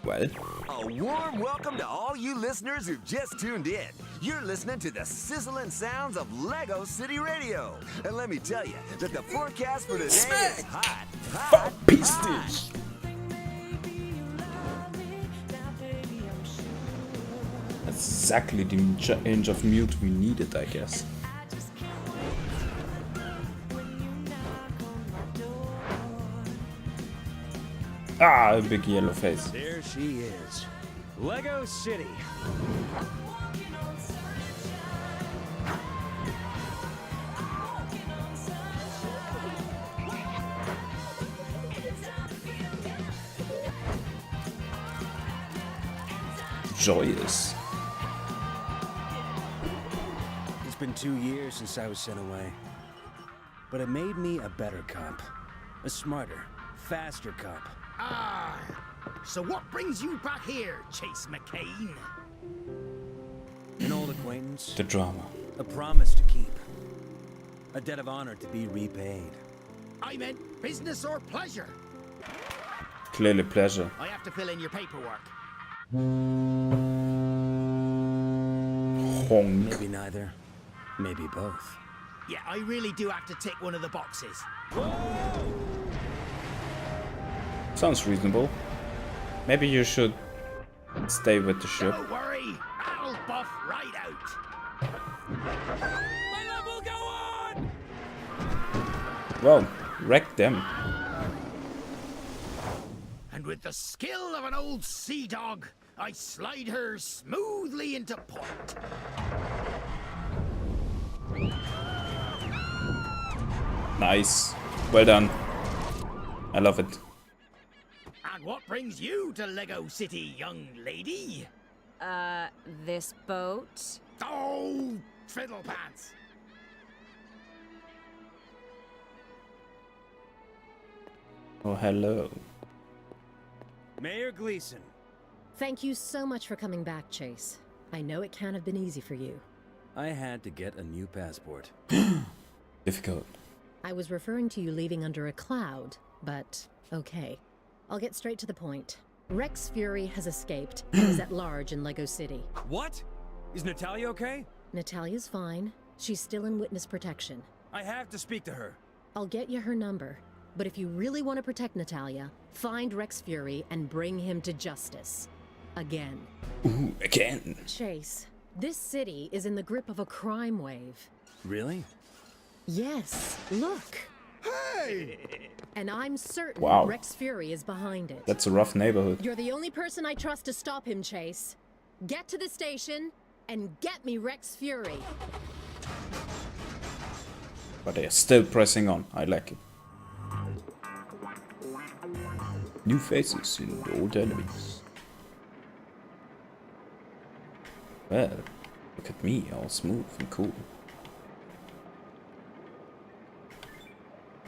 Well, a warm welcome to all you listeners who've just tuned in. You're listening to the sizzling sounds of Lego City Radio. And let me tell you that the forecast for today is hot, hot, pistis. Exactly the inch of mute we needed, I guess. Ah, a big yellow face. There she is. Lego City. Joyous. It's been 2 years since I was sent away. But it made me a better cop. A smarter, faster cop. Ah, so what brings you back here, Chase McCain? An old acquaintance. The drama. A promise to keep. A debt of honor to be repaid. I meant business or pleasure. Clearly pleasure. I have to fill in your paperwork. Honk. Maybe neither. Maybe both. Yeah, I really do have to tick one of the boxes. Sounds reasonable. Maybe you should stay with the ship. Don't worry, I'll buff right out. My love will go on! Well, wreck them. And with the skill of an old sea dog, I slide her smoothly into port. Nice. Well done. I love it. And what brings you to Lego City, young lady? This boat? Oh, fiddlepants. Oh, hello. Mayor Gleason. Thank you so much for coming back, Chase. I know it can't have been easy for you. I had to get a new passport. Difficult. I was referring to you leaving under a cloud, but okay. I'll get straight to the point. Rex Fury has escaped and is at large in Lego City. What? Is Natalia okay? Natalia's fine. She's still in witness protection. I have to speak to her. I'll get you her number. But if you really want to protect Natalia, find Rex Fury and bring him to justice. Again. Ooh, again. Chase, this city is in the grip of a crime wave. Really? Yes, look. Hey! And I'm certain Wow. Rex Fury is behind it. That's a rough neighborhood. You're the only person I trust to stop him, Chase. Get to the station and get me Rex Fury. But they are still pressing on. I like it. New faces in old enemies. Well, look at me, all smooth and cool.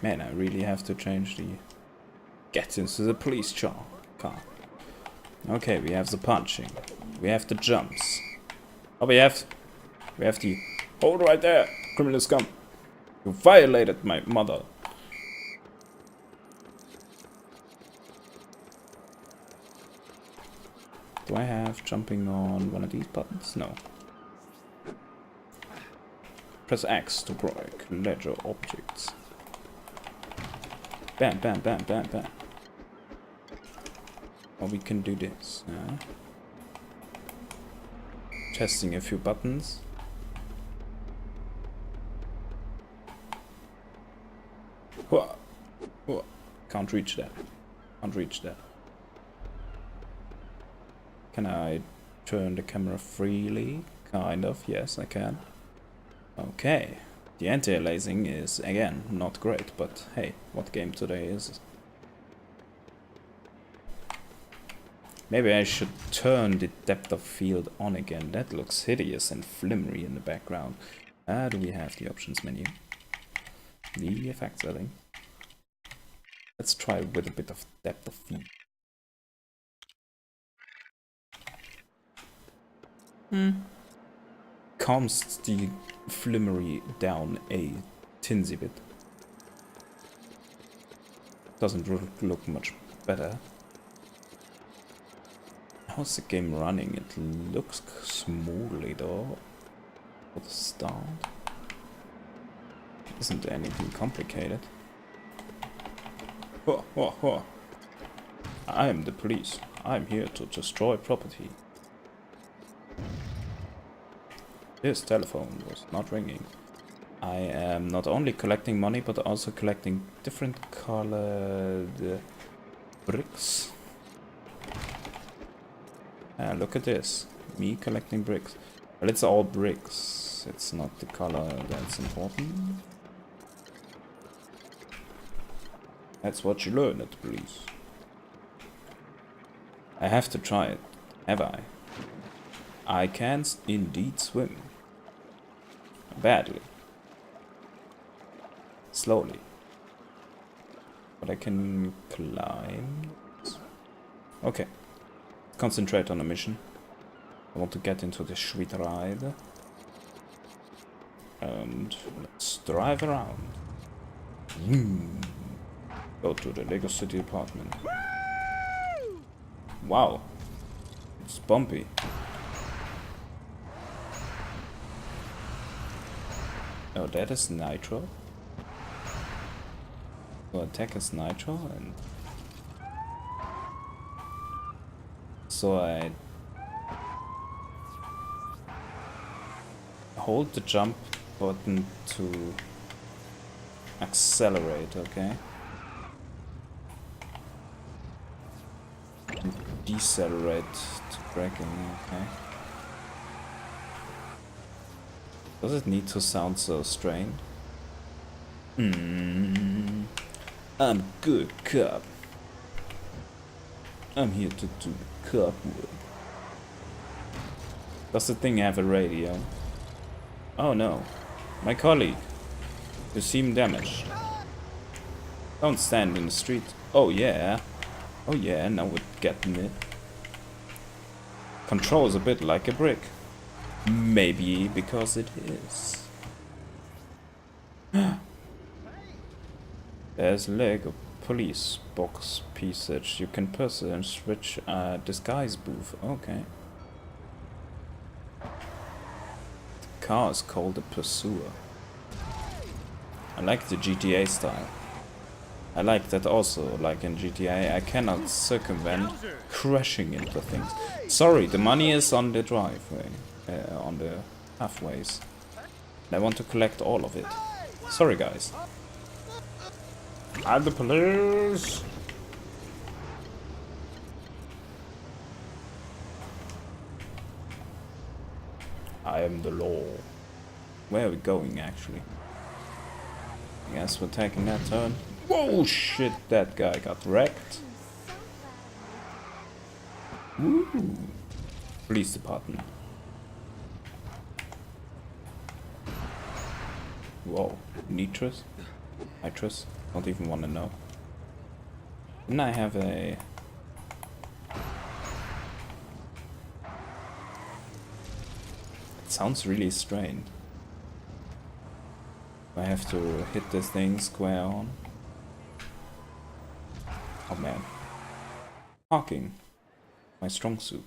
Man, I really have to change the get into the police car. Okay, we have the punching. We have the jumps. Oh, we have the... Hold right there, criminal scum. You violated my mother. Do I have jumping on one of these buttons? No. Press X to break ledger objects. Bam, bam, bam, bam, bam. Or we can do this. Testing a few buttons. Whoa. Whoa. Can't reach that. Can't reach that. Can I turn the camera freely? Kind of. Yes, I can. Okay. The anti-aliasing is, again, not great, but hey, what game today is? Maybe I should turn the depth of field on again. That looks hideous and flimmery in the background. Do we have the options menu? The effect setting. Let's try with a bit of depth of field. Calms the flimmery down a tinsy bit. Doesn't look much better. How's the game running? It looks smoothly though. For the start. Isn't anything complicated. Whoa, whoa, whoa. I am the police. I'm here to destroy property. This telephone was not ringing. I am not only collecting money, but also collecting different colored bricks. Look at this. Me collecting bricks. Well, it's all bricks. It's not the color that's important. That's what you learn at the police. I have to try it. Have I? I can indeed swim. Badly. Slowly. But I can climb. Okay. Concentrate on the mission. I want to get into the sweet ride. And let's drive around. Go to the Lego City apartment. Wow. It's bumpy. Oh, that is nitro. So attack is nitro, and so I hold the jump button to accelerate, okay? And decelerate to braking, okay? Does it need to sound so strained? I'm a good cop. I'm here to do cop work. Does the thing have a radio? Oh no. My colleague. You seem damaged. Don't stand in the street. Oh yeah. Oh yeah, now we're getting it. Controls a bit like a brick. Maybe because it is. There's Lego police box piece you can press and switch disguise booth. Okay. The car is called a Pursuer. I like the GTA style. I like that also, like in GTA, I cannot circumvent crashing into things. Sorry, the money is on the driveway. On the halfways. And I want to collect all of it. Sorry guys. I'm the police! I am the law. Where are we going actually? I guess we're taking that turn. Whoa shit, that guy got wrecked. Woo! Police department. Whoa, nitrous? Don't even want to know. Then I have a... It sounds really strange. I have to hit this thing square on. Oh man. Parking. My strong suit.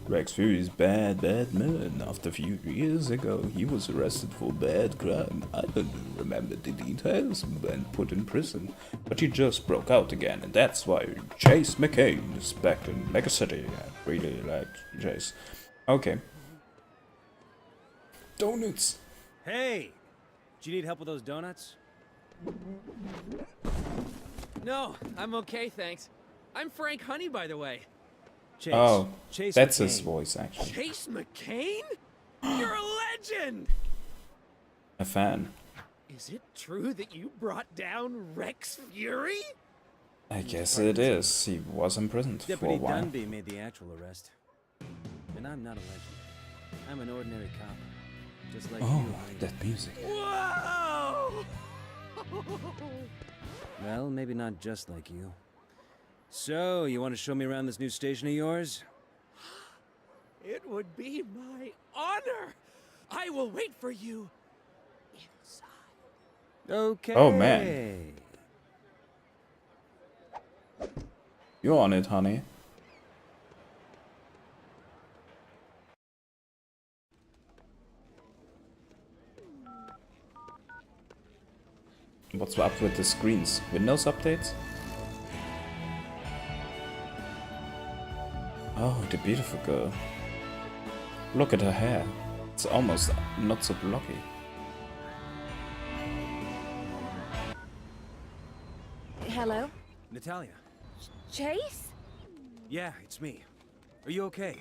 Rex Fury's bad man. After a few years ago, he was arrested for bad crime. I don't remember the details and put in prison. But he just broke out again, and that's why Chase McCain is back in Mega City. I really like Chase. Okay. Donuts. Hey! Do you need help with those donuts? No, I'm okay, thanks. I'm Frank Honey, by the way. Chase. Oh, Chase that's McCain. his voice, actually. Chase McCain? You're a legend! A fan. Is it true that you brought down Rex Fury? I guess it is. He was imprisoned for a Deputy while. Dunby made the actual arrest. And I'm not a legend. I'm an ordinary cop. Just like Oh, you, honey. that music. Whoa! Well, maybe not just like you. So, you want to show me around this new station of yours? It would be my honor. I will wait for you inside. Okay. Oh, man. You're on it, honey. What's up with the screens? Windows updates? Oh, the beautiful girl. Look at her hair. It's almost not so blocky. Hello? Natalia. Chase? Yeah, it's me. Are you okay?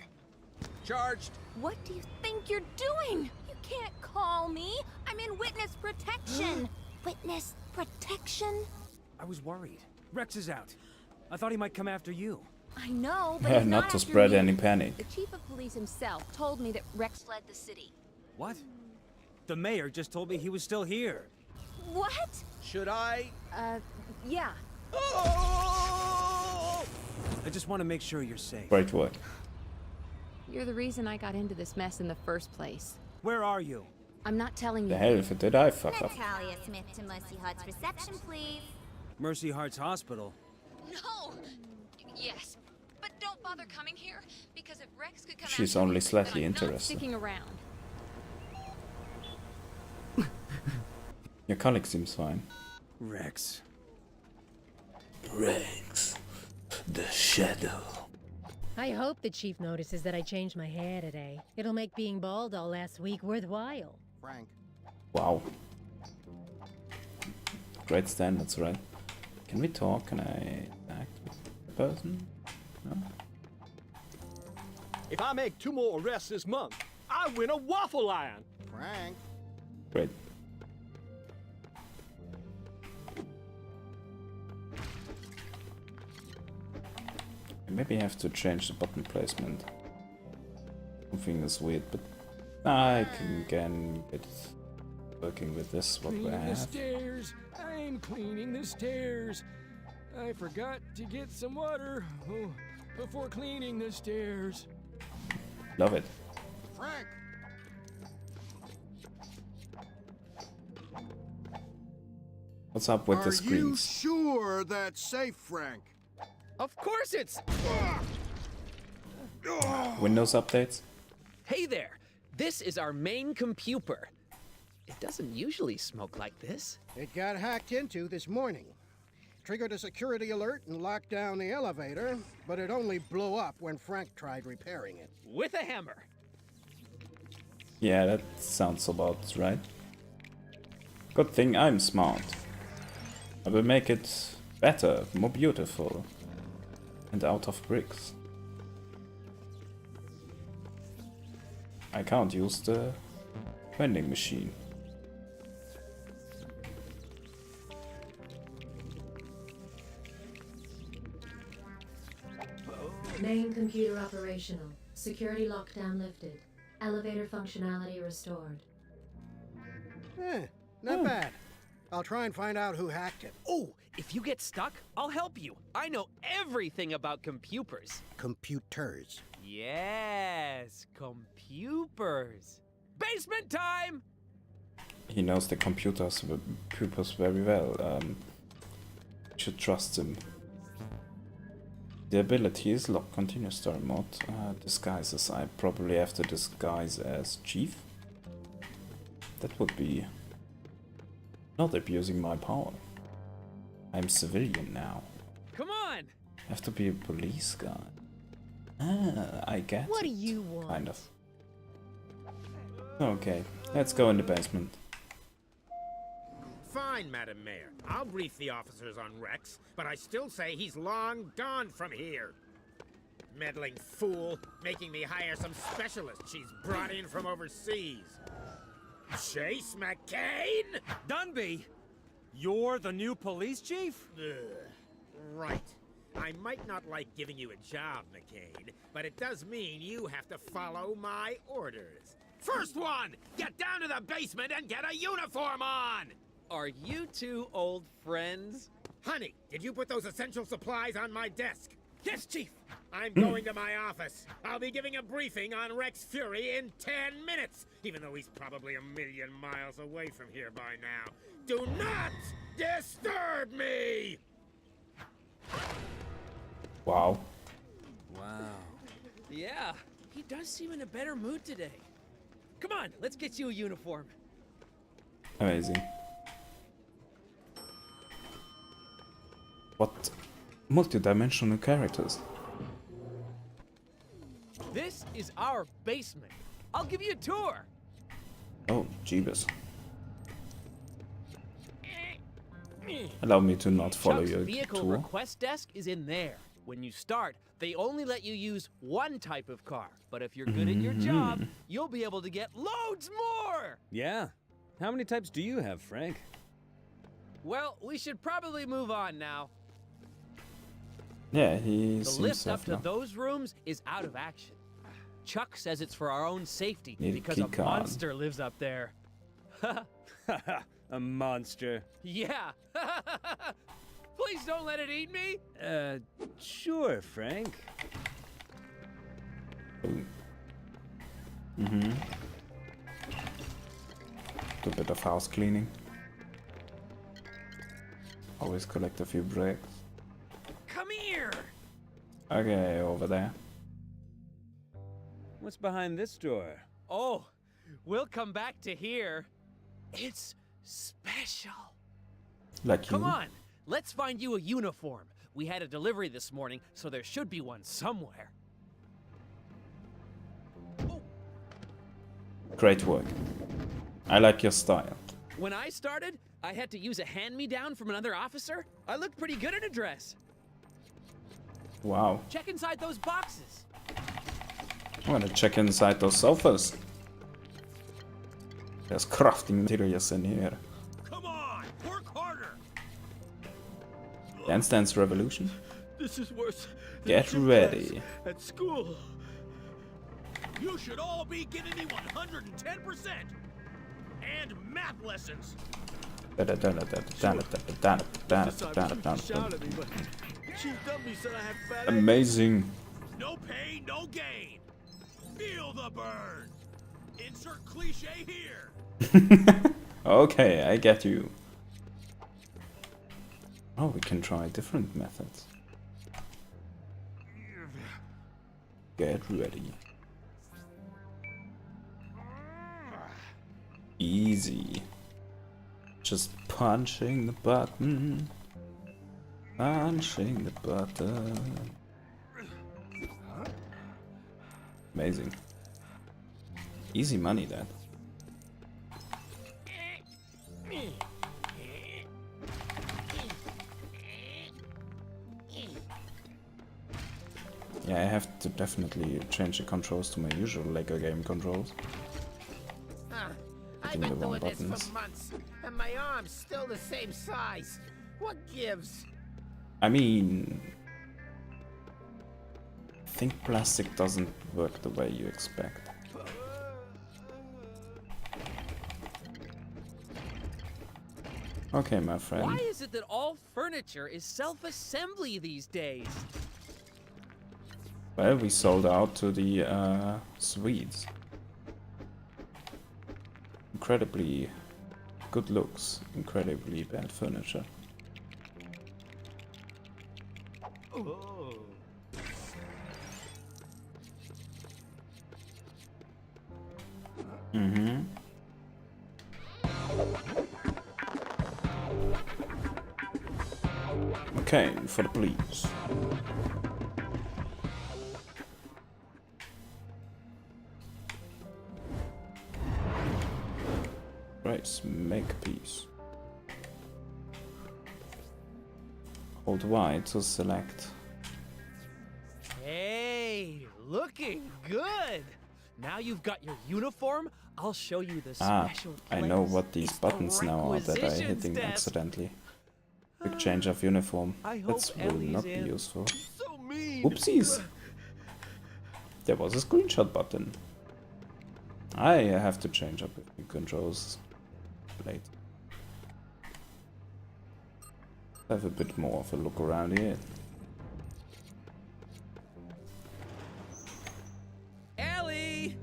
Charged. What do you think you're doing? You can't call me. I'm in witness protection. Witness protection? I was worried. Rex is out. I thought he might come after you. I know, but Yeah, he's not not to after spread me. any panic. The chief of police himself told me that Rex fled the city. What? The mayor just told me he was still here. What? Should I? Yeah. Oh! I just want to make sure you're safe. Great work. You're the reason I got into this mess in the first place. Where are you? I'm not telling you. The hell if it did I fuck up. Natalia Smith to Mercy Hut's reception, please. Mercy Heart's Hospital. No! Yes, but don't bother coming here, because if Rex could come She's after only me, slightly then I'm not interested. sticking around. Your colleague seems fine. Rex. Rex. The shadow. I hope the chief notices that I changed my hair today. It'll make being bald all last week worthwhile. Frank. Wow. Great standards, right? Can we talk? Can I act with the person? No? If I make 2 more arrests this month, I win a waffle iron. Frank. Great. I maybe have to change the button placement. Something is weird, but I can get it working with this, what we Cleaning the have. stairs. I'm cleaning the stairs. I forgot to get some water before cleaning the stairs. Love it. Frank. What's up with the Are you screens? sure that's safe, Frank? Of course it's... Windows updates? Hey there. This is our main computer. It doesn't usually smoke like this. It got hacked into this morning. Triggered a security alert and locked down the elevator, but it only blew up when Frank tried repairing it. With a hammer. Yeah, that sounds about right. Good thing I'm smart. I will make it better, more beautiful, and out of bricks. I can't use the vending machine. Main computer operational. Security lockdown lifted. Elevator functionality restored. Not bad. I'll try and find out who hacked it. Oh, if you get stuck, I'll help you. I know everything about computers. Computers. Yes, computers. Basement time! He knows the computers very well. Should trust him. The ability is locked. Continue story mode. Disguises. I probably have to disguise as Chief. That would be not abusing my power. I'm civilian now. Come on! Have to be a police guy. Ah, I get What it. do you want? Kind of. Okay, let's go in the basement. Fine, Madam Mayor. I'll brief the officers on Rex, but I still say he's long gone from here. Meddling fool, making me hire some specialist she's brought in from overseas. Chase McCain? Dunby! You're the new police chief? Ugh. Right. I might not like giving you a job, McCain, but it does mean you have to follow my orders. First one! Get down to the basement and get a uniform on! Are you two old friends? Honey, did you put those essential supplies on my desk? Yes, Chief! I'm going to my office. I'll be giving a briefing on Rex Fury in 10 minutes, even though he's probably a million miles away from here by now. Do not disturb me! Wow. Wow. Yeah, he does seem in a better mood today. Come on, let's get you a uniform. Amazing. What multi-dimensional characters? This is our basement. I'll give you a tour. Oh, jeebus. Allow me to not follow Chuck's your vehicle tour. request desk is in there. When you start, they only let you use one type of car. But if you're good at your job, you'll be able to get loads more! Yeah. How many types do you have, Frank? Well, we should probably move on now. Yeah, he The seems lift up to to have now. those rooms is out of action. Chuck says it's for our own safety Need a because key a card. monster lives up there. A monster. Yeah. Please don't let it eat me. Sure, Frank. Do a bit of house cleaning. Always collect a few bricks. Come here. Okay, over there. What's behind this door? Oh, we'll come back to here. It's special. Like you. Come on, let's find you a uniform. We had a delivery this morning, so there should be one somewhere. Great work. I like your style. When I started, I had to use a hand-me-down from another officer. I looked pretty good in a dress. Wow. Check inside those boxes. I'm gonna check inside those sofas. There's crafting materials in here. Come on, work harder! Dance Dance Revolution. This is worse than Get gym ready. class at school. You should all be giving me 110%! And math lessons! This time Shout at me, but Chief Dunby said I had fat amazing. No pain, no gain. Feel the burn. Insert cliche here. Okay, I get you. Oh, we can try different methods. Get ready. Easy. Just punching the button. Punching the button. Amazing. Easy money, that. Yeah, I have to definitely change the controls to my usual Lego game controls. I've Hitting the been wrong doing this buttons. for months, and my arm's still the same size. What gives? I mean, I think plastic doesn't work the way you expect. Okay, my friend. Why is it that all furniture is self-assembly these days? Well, we sold out to the Swedes. Incredibly good looks, incredibly bad furniture. Oh. Mm-hmm. Okay, for the police. Right, make peace. Hold Y to select. Hey, looking good. Now you've got your uniform. I'll show you the Ah, special I place. know what these It's the buttons now are that I hitting requisitions desk. accidentally. Quick change of uniform. I hope That will Ellie's not be in. useful. So mean. Oopsies! There was a screenshot button. I have to change up the controls later. Have a bit more of a look around here. Ellie,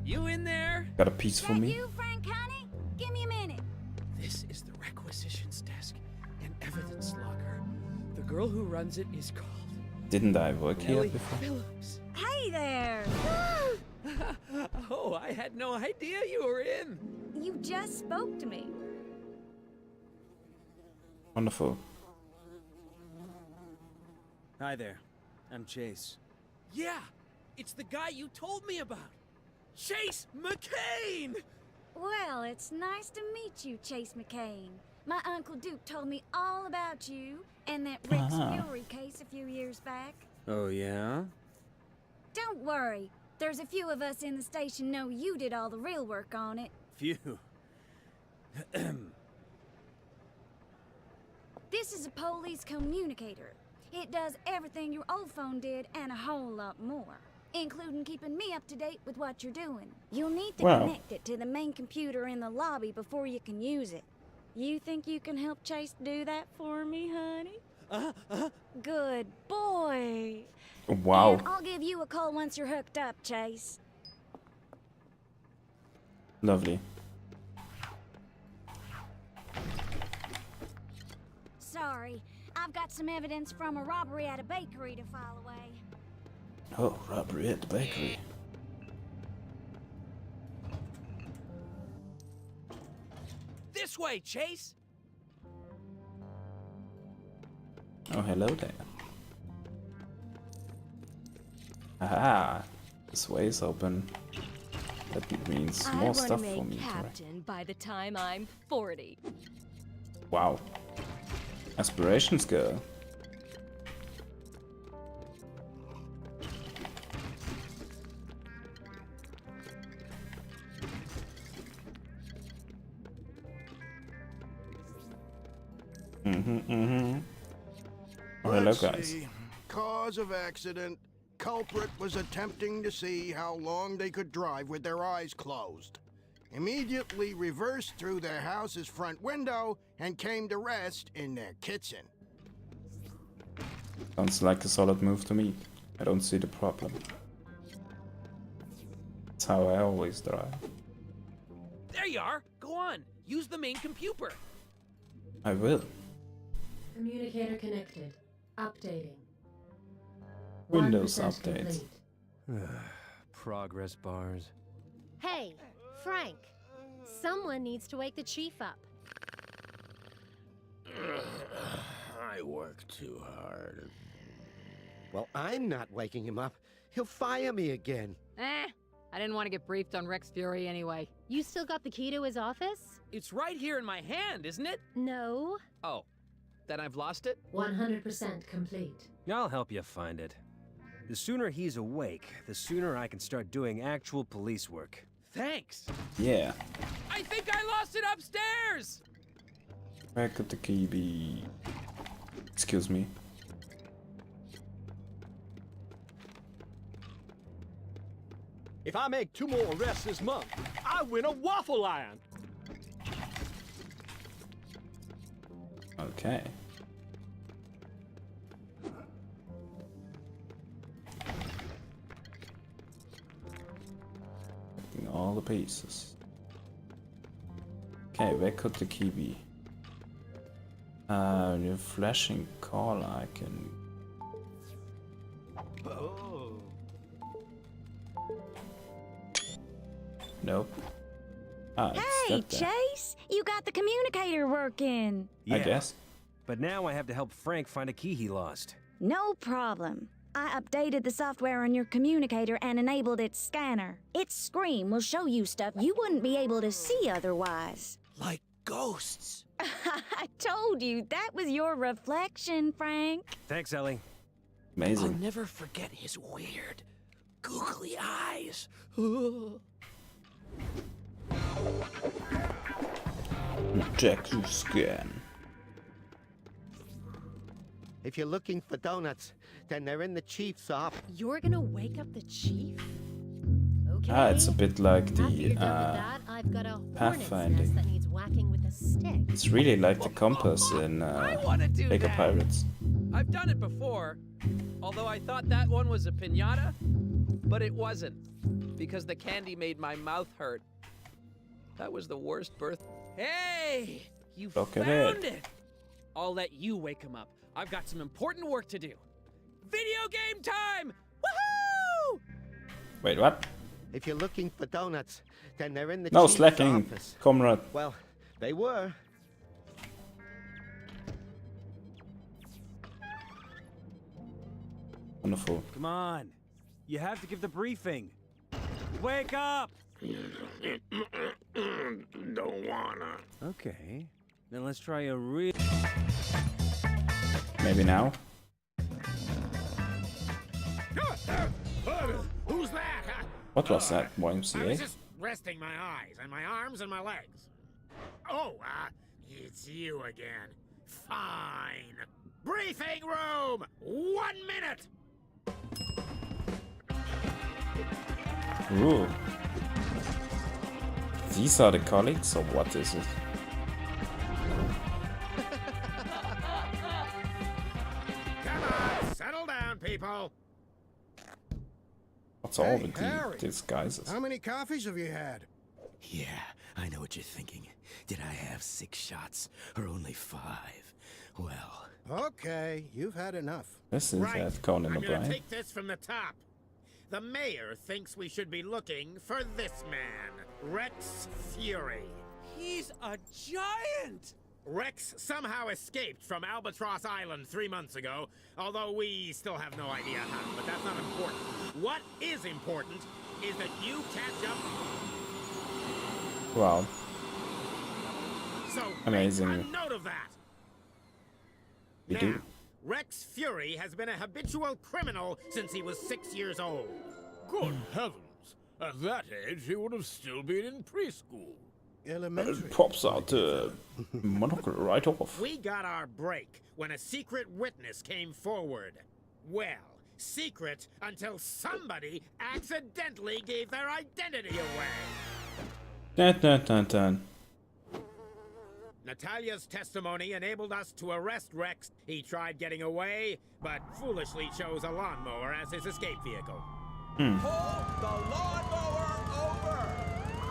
you in there? Got a piece for That me? you, Frank Honey? Give me a minute. This is the requisitions desk and evidence locker. The girl who runs it is called Didn't I work here Ellie before? Phillips. Hey there. Oh, I had no idea you were in. You just spoke to me. Wonderful. Hi there. I'm Chase. Yeah, it's the guy you told me about. Chase McCain! Well, it's nice to meet you, Chase McCain. My Uncle Duke told me all about you and that Rex Fury case a few years back. Oh, yeah? Don't worry. There's a few of us in the station know you did all the real work on it. Phew. This is a police communicator. It does everything your old phone did and a whole lot more, including keeping me up to date with what you're doing. You'll need to Wow. connect it to the main computer in the lobby before you can use it. You think you can help Chase do that for me, honey? Good boy. Wow. And I'll give you a call once you're hooked up, Chase. Lovely. Sorry, I've got some evidence from a robbery at a bakery to file away. Oh, robbery at the bakery. This way, Chase! Oh, hello there. Aha! This way is open. That means I more want to stuff make for me. Correct? captain by the time I'm 40. Wow. Aspirations, girl. Oh, hello, Let's guys. see. Cause of accident. Culprit was attempting to see how long they could drive with their eyes closed. Immediately reversed through their house's front window and came to rest in their kitchen. Sounds like a solid move to me. I don't see the problem. That's how I always drive. There you are! Go on! Use the main computer! I will. Communicator connected. Updating. Windows 1% update. complete. Progress bars. Hey, Frank. Someone needs to wake the chief up. I work too hard. Well, I'm not waking him up. He'll fire me again. I didn't want to get briefed on Rex Fury anyway. You still got the key to his office? It's right here in my hand, isn't it? No. Oh, then I've lost it? 100% complete. I'll help you find it. The sooner he's awake, the sooner I can start doing actual police work. Thanks! Yeah. I think I lost it upstairs! Where could the key be? Excuse me. If I make 2 more arrests this month, I win a waffle iron. Okay. Collecting all the pieces. Okay, where could the key be? Your flashing call icon. Oh. Nope. Ah, it's Hey, stuck there. Chase! You got the communicator working. I guess. But now I have to help Frank find a key he lost. No problem. I updated the software on your communicator and enabled its scanner. Its screen will show you stuff you wouldn't be able to see otherwise. Like ghosts. I told you, that was your reflection, Frank. Thanks, Ellie. I'll Amazing. never forget his weird, googly eyes. Check your scan. If you're looking for donuts, then they're in the chief's office. You're gonna wake up the chief? Okay. Ah, it's a bit like After the you're done with that, I've got a hornet's pathfinding. nest that needs whacking with a stick. It's really like the compass in I wanna do Lego that. Pirates. I've done it before, although I thought that one was a piñata, but it wasn't, because the candy made my mouth hurt. That was the worst birth. Hey! You Look found ahead. it! I'll let you wake him up. I've got some important work to do. Video game time! Woohoo! Wait, what? If you're looking for donuts, then they're in the No chief's slacking, office. comrade. Well, they were. Wonderful. Come on. You have to give the briefing. Wake up! Don't wanna. Okay. Then let's try a real... Maybe now? Who's that? What was that, I was YMCA? just resting my eyes and my arms and my legs. Oh, it's you again. Fine. Briefing room! 1 minute! Ooh. These are the colleagues, or what is it? Come on, settle down, people. What's all Hey, with the Harry. disguises? How many coffees have you had? Yeah, I know what you're thinking. Did I have 6 shots or only 5? Well, Okay, you've had enough. This is Right. Conan I'm gonna O'Brien. take this from the top. The mayor thinks we should be looking for this man, Rex Fury. He's a giant! Rex somehow escaped from Albatross Island 3 months ago, although we still have no idea how, but that's not important. What is important is that you catch up. Wow. So Amazing. make a note of that. We Now, do. Rex Fury has been a habitual criminal since he was 6 years old. good heavens. At that age, he would have still been in preschool. Elementary. Pops out monocle right off. We got our break when a secret witness came forward. Well, secret until somebody accidentally gave their identity away. Dun dun dun dun. Natalia's testimony enabled us to arrest Rex. He tried getting away, but foolishly chose a lawnmower as his escape vehicle. Hold the lawnmower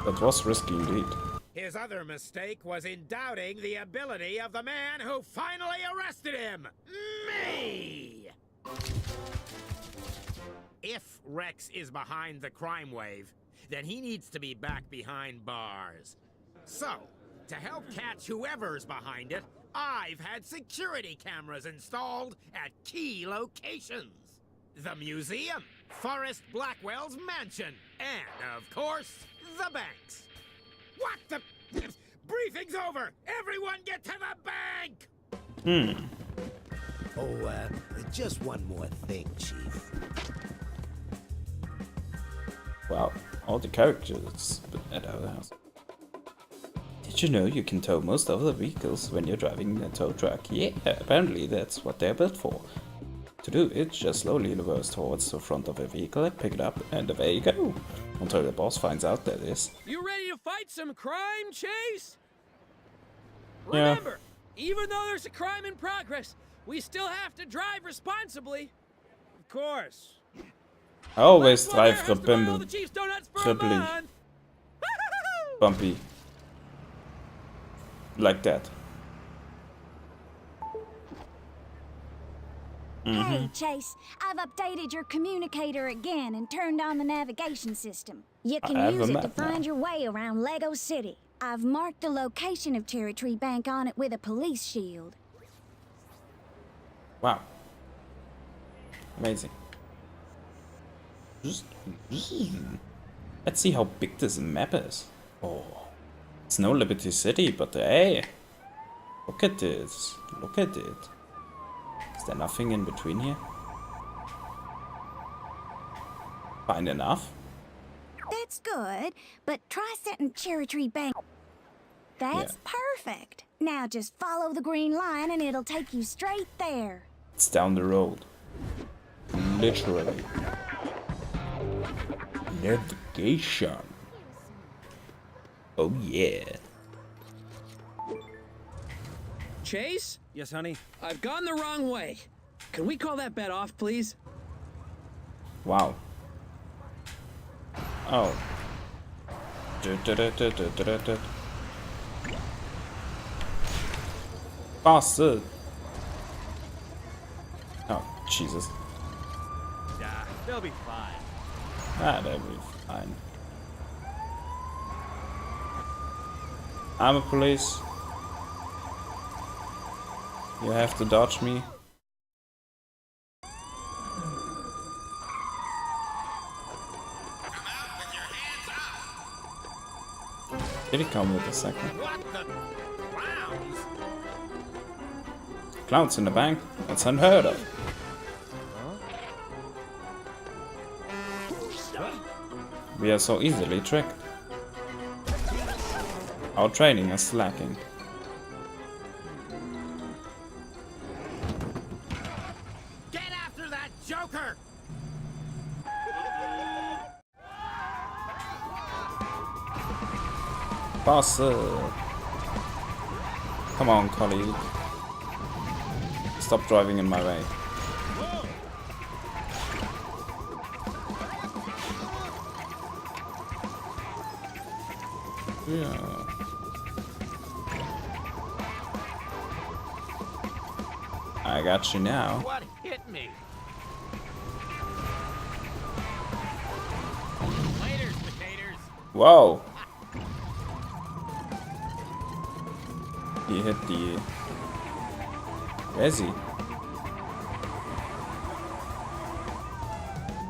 over! That was risky indeed. His other mistake was in doubting the ability of the man who finally arrested him, me! If Rex is behind the crime wave, then he needs to be back behind bars. So, to help catch whoever's behind it, I've had security cameras installed at key locations. The museum, Forrest Blackwell's mansion, and, of course, the banks. What the... Briefing's over! Everyone get to the bank! Oh, just one more thing, Chief. Wow, all the characters at our house. Did you know you can tow most of the vehicles when you're driving a tow truck? Yeah, apparently that's what they're built for. To do it, just slowly reverse towards the front of a vehicle and pick it up, and away you go. Until the boss finds out that is. You ready to fight some crime, Chase? Yeah. Remember, Even though there's a crime in progress, we still have to drive responsibly. Of course. I always Last one there drive has to buy all rebimble. the Chief's donuts for a Tripply. month. Bumpy. Like that. Hey, Chase, I've updated your communicator again and turned on the navigation system. You can I have use a it to map now. find your way around Lego City. I've marked the location of Cherry Tree Bank on it with a police shield. Wow. Amazing. Let's see how big this map is. Oh. It's no Liberty City, but hey. Look at this. Look at it. Is there nothing in between here? Fine enough. That's good, but try setting Cherry Tree Bank. That's perfect. Now just follow the green line and it'll take you straight there. It's down the road. Literally. Navigation. Oh yeah. Chase? Yes, honey? I've gone the wrong way. Can we call that bet off, please? Wow. Oh. Bastard. Oh, Jesus. Nah, they'll be fine. Ah, that'll be fine. I'm a police. You have to dodge me. Did he come with a second? What the clowns? Clowns in the bank? That's unheard of. We are so easily tricked. Our training is lacking. Get after that joker! Bastard. Come on, colleague. Stop driving in my way. Yeah. I got you now. What hit me? Laters, potatoes. Whoa! He hit the... Where is he?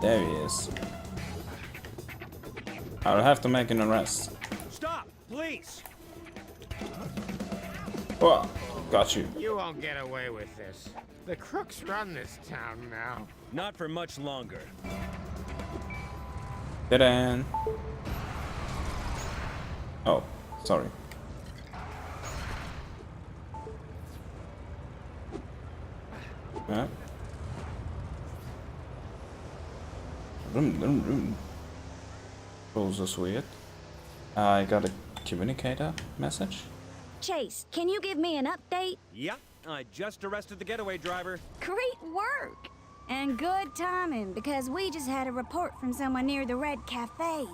There he is. I'll have to make an arrest. Stop, please. Whoa! Got you. You won't get away with this. The crooks run this town now. Not for much longer. Ta-da! Oh, sorry. Yeah. Oh, so weird. I got a communicator message. Chase, can you give me an update? Yep, I just arrested the getaway driver. Great work! And good timing, because we just had a report from someone near the Red Cafe.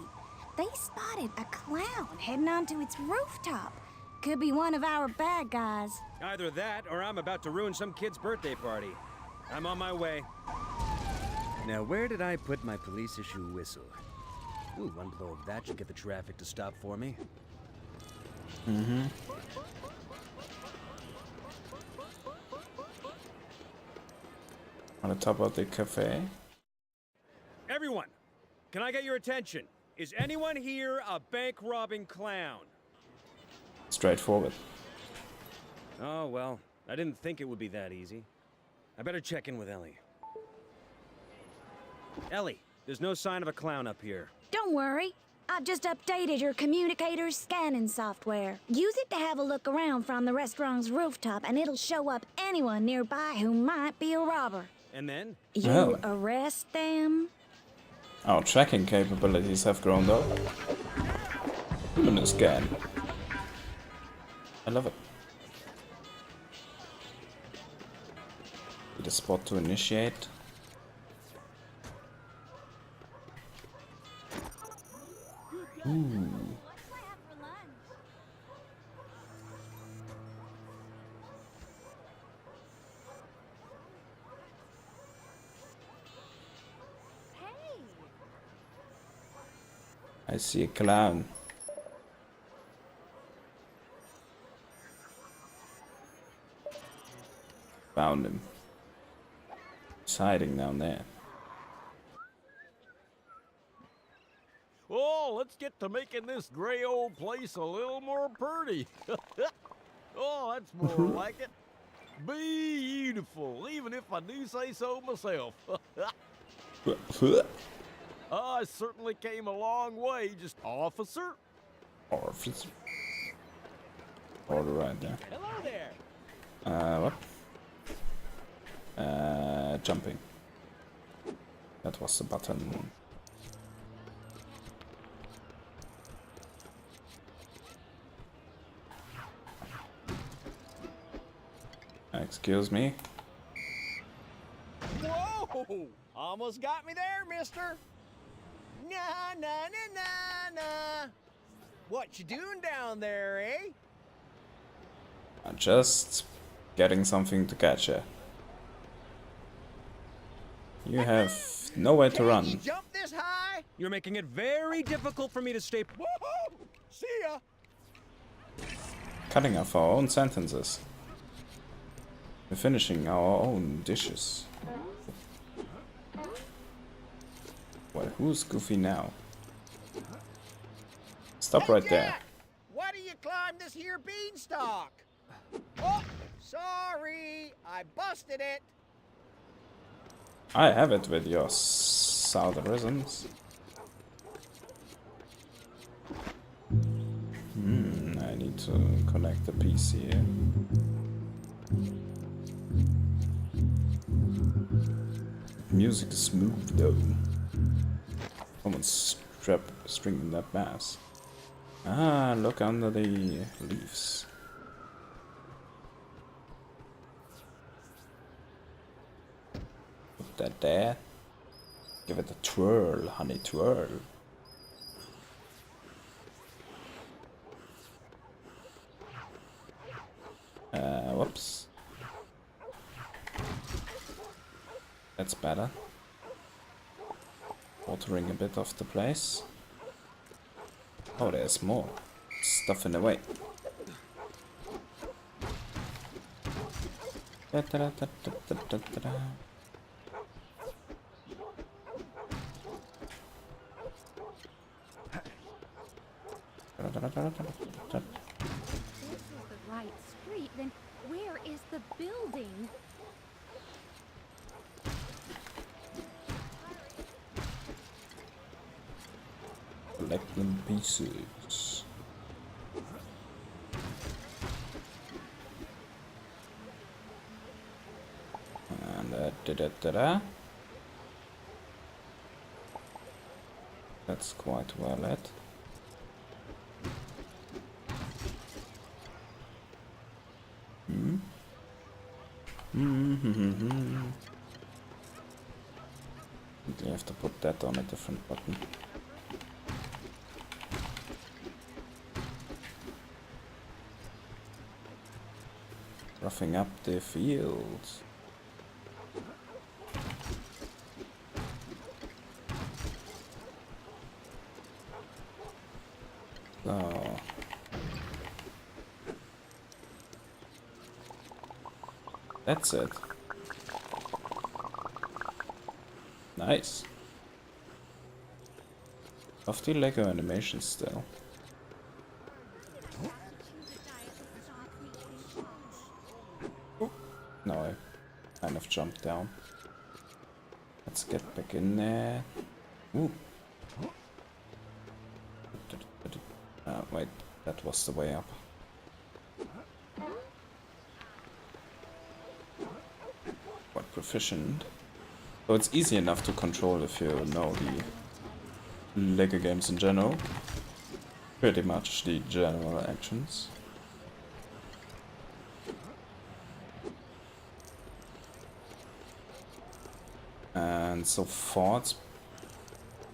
They spotted a clown heading onto its rooftop. Could be one of our bad guys. Either that, or I'm about to ruin some kid's birthday party. I'm on my way. Now, where did I put my police issue whistle? Ooh, one blow of that should get the traffic to stop for me. Mm-hmm. On the top of the cafe. Everyone, can I get your attention? Is anyone here a bank robbing clown? Straightforward. Oh, well, I didn't think it would be that easy. I better check in with Ellie. Ellie, there's no sign of a clown up here. Don't worry. I've just updated your communicator's scanning software. Use it to have a look around from the restaurant's rooftop, and it'll show up anyone nearby who might be a robber. And then? You'll arrest them. Our tracking capabilities have grown though. Luminous scan. I love it. a spot to initiate. Ooh. I see a clown. Found him. He's hiding down there. Oh, let's get to making this gray old place a little more pretty. Oh, that's more like it. Beautiful, even if I do say so myself. I certainly came a long way, just officer. Officer. All right there. Hello there. What? Jumping. That was the button. Excuse me. Whoa! Almost got me there, mister. Nah, nah, nah, nah, nah. What you doing down there, eh? I'm just getting something to catch you. You have nowhere to run. You jump this high? You're making it very difficult for me to stay. Woohoo! See ya. Cutting off our own sentences. We're finishing our own dishes. Well, who's goofy now? Stop Hey, right Jack, there. why do you climb this here beanstalk? Oh, sorry, I busted it. I have it with your southerisms. I need to connect the PC here. Music is smooth though. Someone's stringing that bass. Ah, look under the leaves. Put that there. Give it a twirl, honey, twirl. Whoops. That's better. Watering a bit of the place. Oh, there's more stuff in the way. This is the right street, then where is the building? Collect them pieces. And da-da-da-da. That's quite well lit. You have to put that on a different button. Roughing up the fields. So. That's it. Nice. Of the Lego animation still. No, I kind of jumped down. Let's get back in there. Ooh. Wait, that was the way up. Quite proficient. So it's easy enough to control if you know the Lego games in general. Pretty much the general actions. And so far it's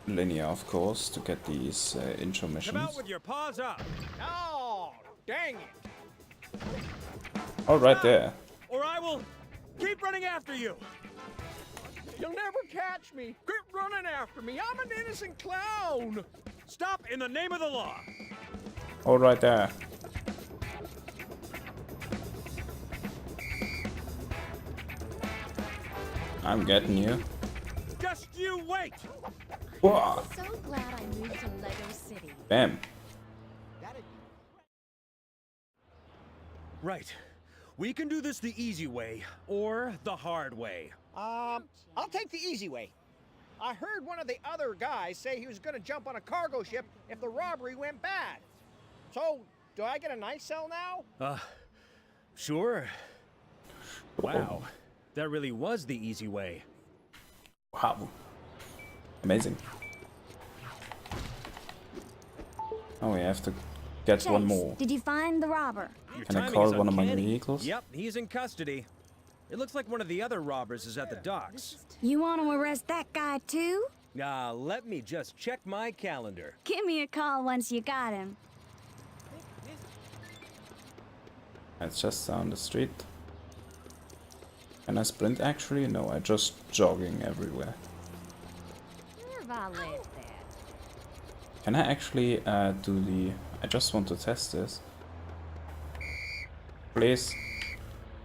linear, of course, to get these intro Come missions. out with your paws up. Oh, dang it. Oh, right there. Or I will keep running after you. You'll never catch me. Quit running after me. I'm an innocent clown. Stop in the name of the law. Oh, right there. I'm getting you. Just you wait. Whoa. So glad I moved to Lego City. Bam. Right. We can do this the easy way, or the hard way. I'll take the easy way. I heard one of the other guys say he was gonna jump on a cargo ship if the robbery went bad. So, do I get a nice cell now? Sure. Wow. That really was the easy way. Wow. Amazing. Oh, we have to get Chase, one more. did you find the robber? Can I call one of my vehicles? Yep, he's in custody. It looks like one of the other robbers is at the docks. You want to arrest that guy too? Let me just check my calendar. Give me a call once you got him. It's just down the street. Can I sprint actually? No, I just jogging everywhere. Can I actually do the... I just want to test this. Please.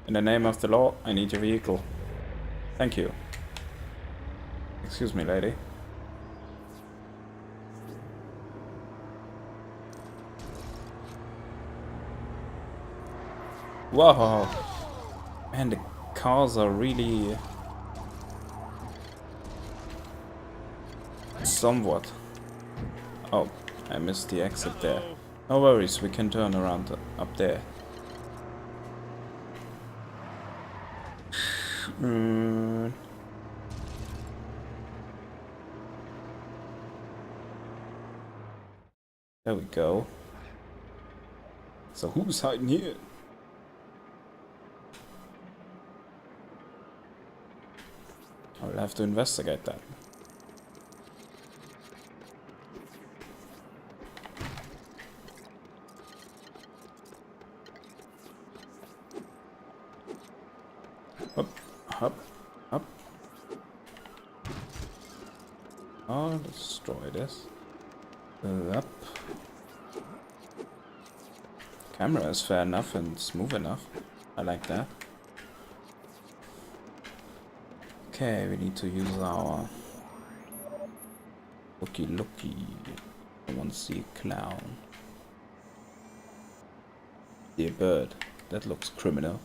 In the name of the law, I need your vehicle. Thank you. Excuse me, lady. Whoa! Man, the cars are really... somewhat. Oh, I missed the exit there. No worries, we can turn around up there. There we go. So who's hiding here? I'll have to investigate that. Up, up, up. I'll destroy this. Up. Camera is fair enough and smooth enough. I like that. Okay, we need to use our looky. I want to see a clown. Dear bird, that looks criminal.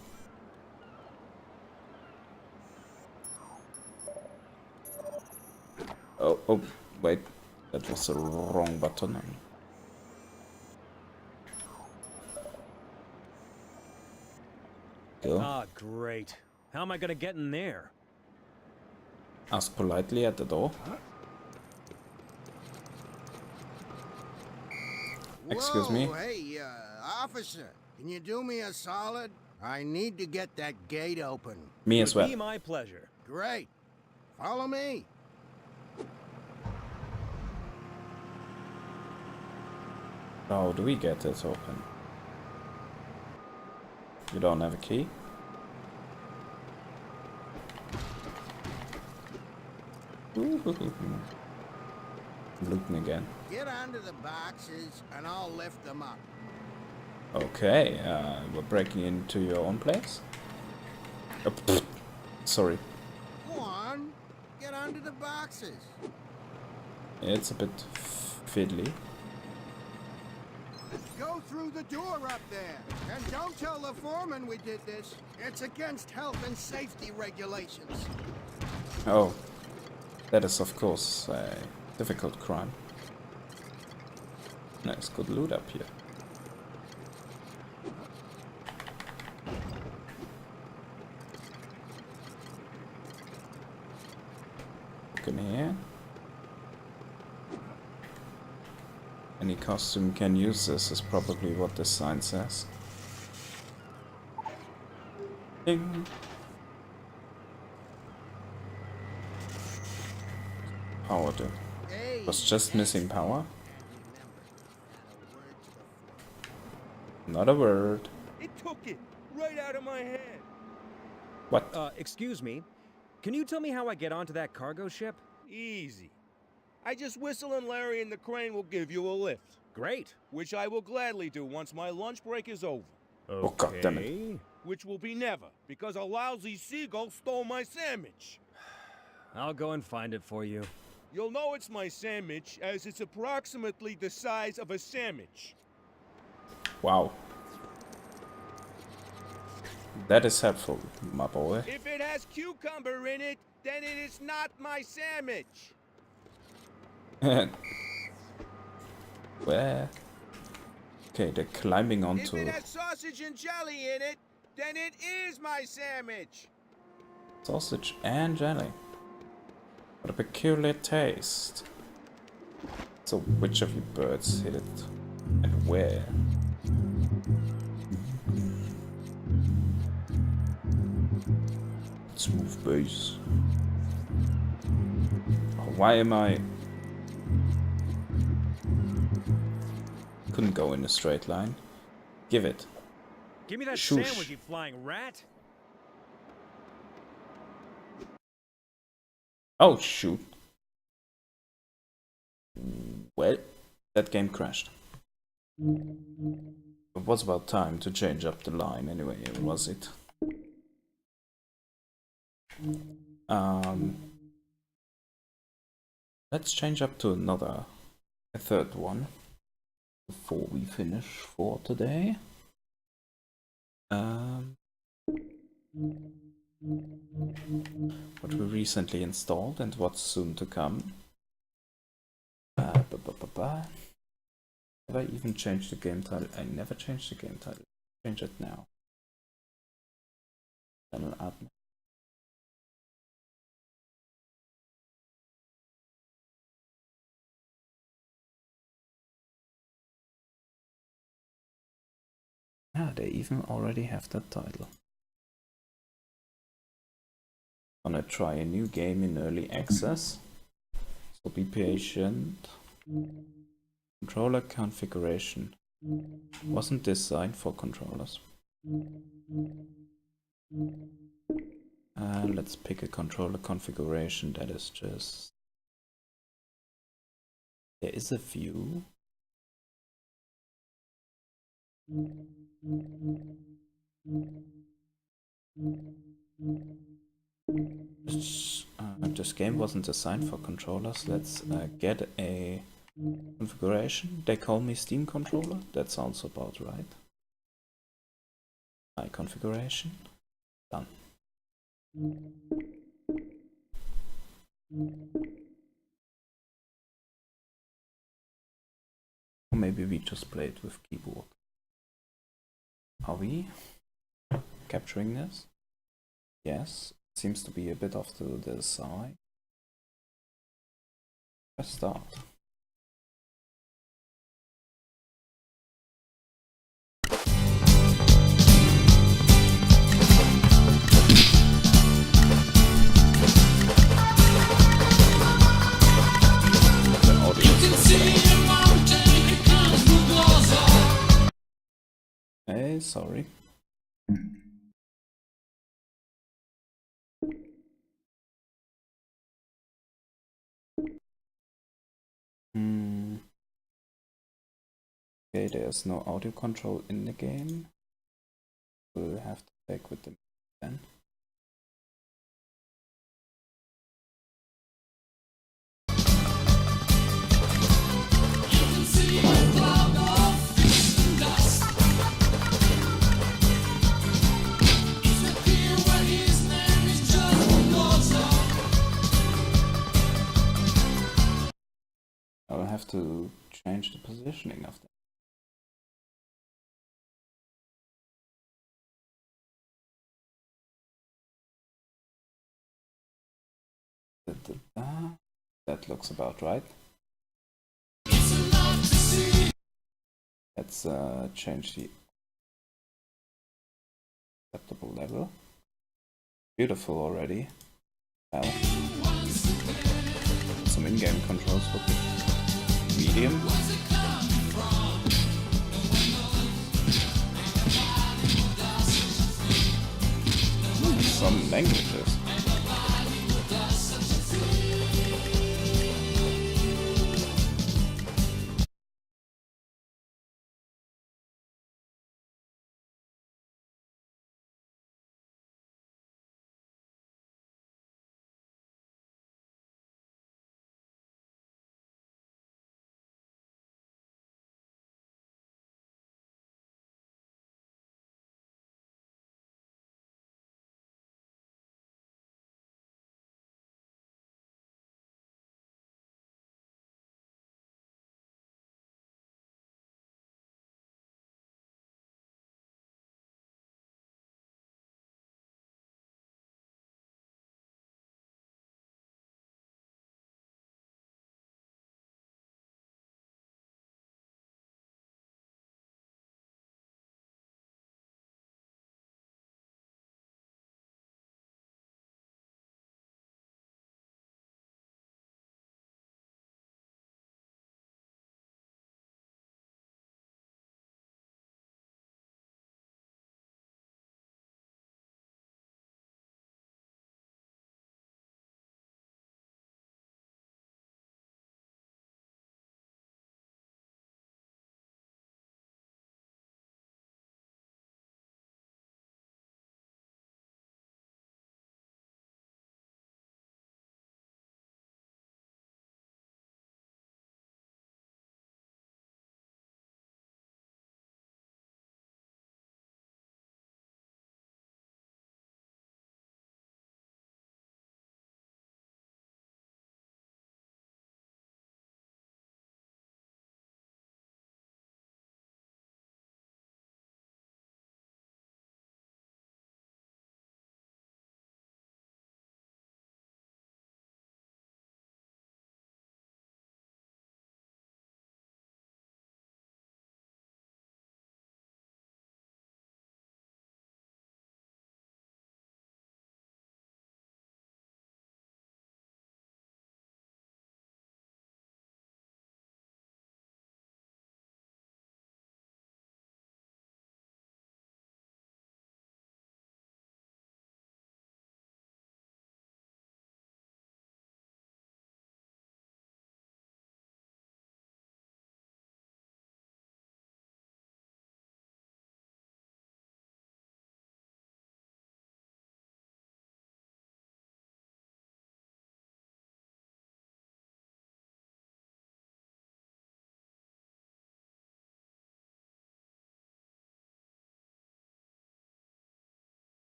Oh, wait, that was the wrong button. Go. Ah, great. How am I gonna get in there? Ask politely at the door. Excuse me? Whoa, hey, officer, can you do me a solid? I need to get that gate open. Me as well. It'd be my pleasure. Great. Follow me. How do we get this open? You don't have a key? Looting again. Get onto the boxes and I'll lift them up. Okay, we're breaking into your own place? Sorry. Go on. Get onto the boxes. It's a bit fiddly. Go through the door up there. And don't tell the foreman we did this. It's against health and safety regulations. Oh, that is of course a difficult crime. Nice, good loot up here. Look in here. Any costume can use this is probably what this sign says. Ding. power do. Was just missing power. Not a word. It took it right out of my hand. What? Excuse me. Can you tell me how I get onto that cargo ship? Easy. I just whistle and Larry and the crane will give you a lift. Great. Which I will gladly do once my lunch break is over. Oh, God damn it. Which will be never, because a lousy seagull stole my sandwich. I'll go and find it for you. You'll know it's my sandwich, as it's approximately the size of a sandwich. Wow. That is helpful, my boy. If it has cucumber in it, then it is not my sandwich. Where? Okay, they're climbing onto... If it has sausage and jelly in it, then it is my sandwich. Sausage and jelly. What a peculiar taste. So which of you birds hit it? And where? Smooth base. Oh, why am I... Couldn't go in a straight line. Give it. Give me that Shoosh. sandwich, you flying rat. Oh, shoot. Well, that game crashed. It was about time to change up the line anyway, was it? Let's change up to a third one before we finish for today. What we recently installed and what's soon to come. Have I even changed the game title? I never changed the game title. Change it now. Channel admin. Ah, they even already have that title. Gonna try a new game in early access, so be patient. Controller configuration wasn't designed for controllers. Let's pick a controller configuration that is just... There is a view. This game wasn't designed for controllers. Let's get a configuration. They call me Steam controller. That sounds about right. My configuration. Done. Or maybe we just play it with keyboard. Are we capturing this? Yes. Seems to be a bit off to the side. Let's start. Hey, sorry. Okay, there's no audio control in the game. We'll have to take with them then. I'll have to change the positioning of them. That looks about right. Let's change the acceptable level. Beautiful already. Well, some some in-game controls for medium. Some languages.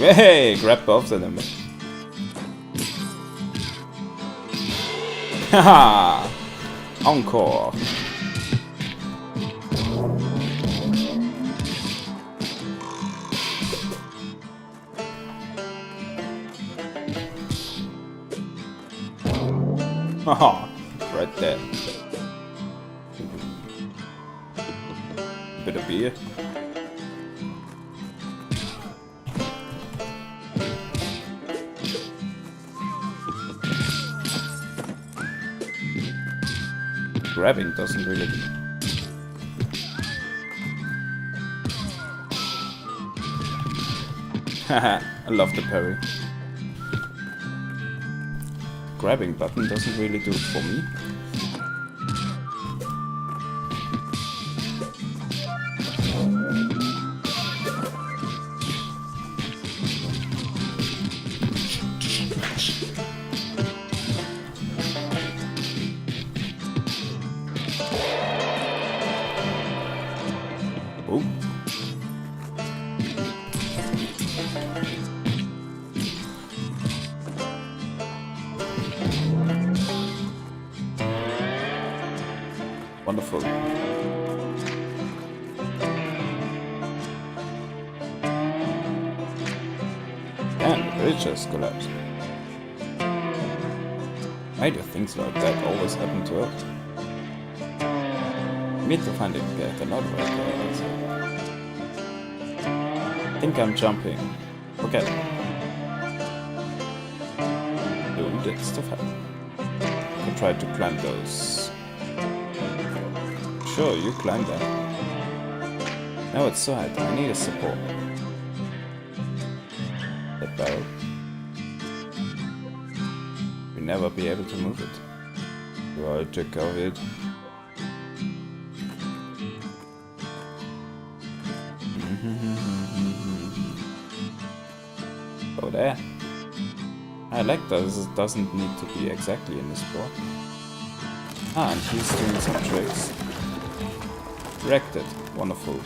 Hey, grab both of them. Haha! Encore! Haha! Right there. Bit of beer. Grabbing doesn't really. Haha, I love the parry. Grabbing button doesn't really do it for me. Oh. Wonderful. And the bridge just collapsed. Why do things like that always happen to us? Need to find it get another way to I think I'm jumping. Forget it. Dude, that stuff happened. I tried to climb those. Sure, you climb that. Now it's side. I need a support. That barrel. We'll never be able to move it. Right, check out it. Oh, there. I like this. It doesn't need to be exactly in the spot. Ah, and he's doing some tricks. Wrecked it. Wonderful.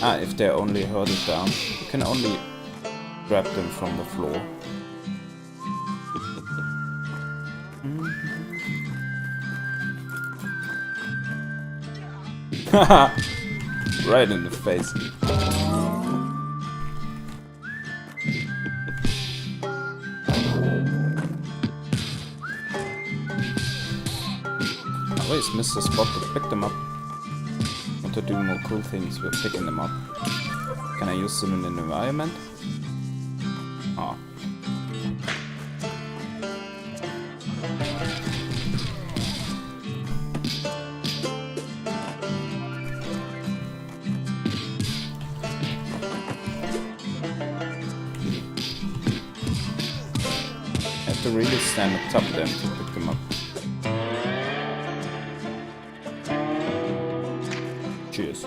Ah, if they're only herded down, you can only grab them from the floor. Haha! Right in the face. I always miss the spot to pick them up. Want to do more cool things with picking them up. Can I use them in an environment? Ah. I have to really stand on top of them to pick them up. Cheers.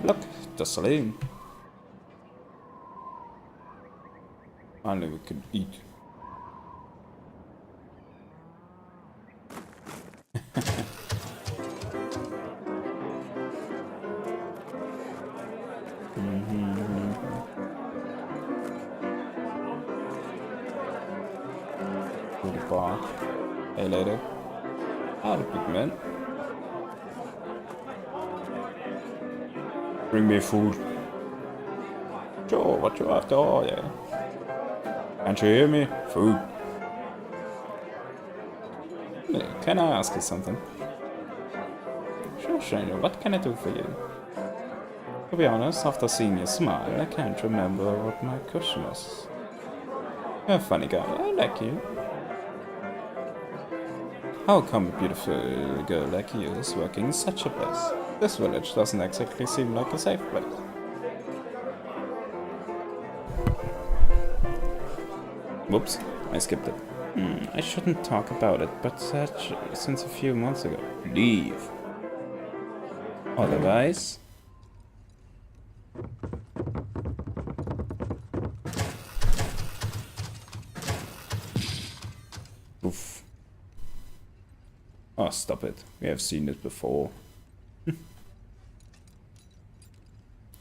Look, the saloon. Finally we can eat. To the bar. Hey later. Ah, the big man. Bring me food. Sure, what you after? Oh, yeah. Can't you hear me? Food. Hey, can I ask you something? Sure, stranger, what can I do for you? To be honest, after seeing your smile, I can't remember what my question was. You're a funny guy, I like you. How come a beautiful girl like you is working in such a place? This village doesn't exactly seem like a safe place. Whoops, I skipped it. I shouldn't talk about it, but since a few months ago. Leave. Oof. Oh, stop it. We have seen it before.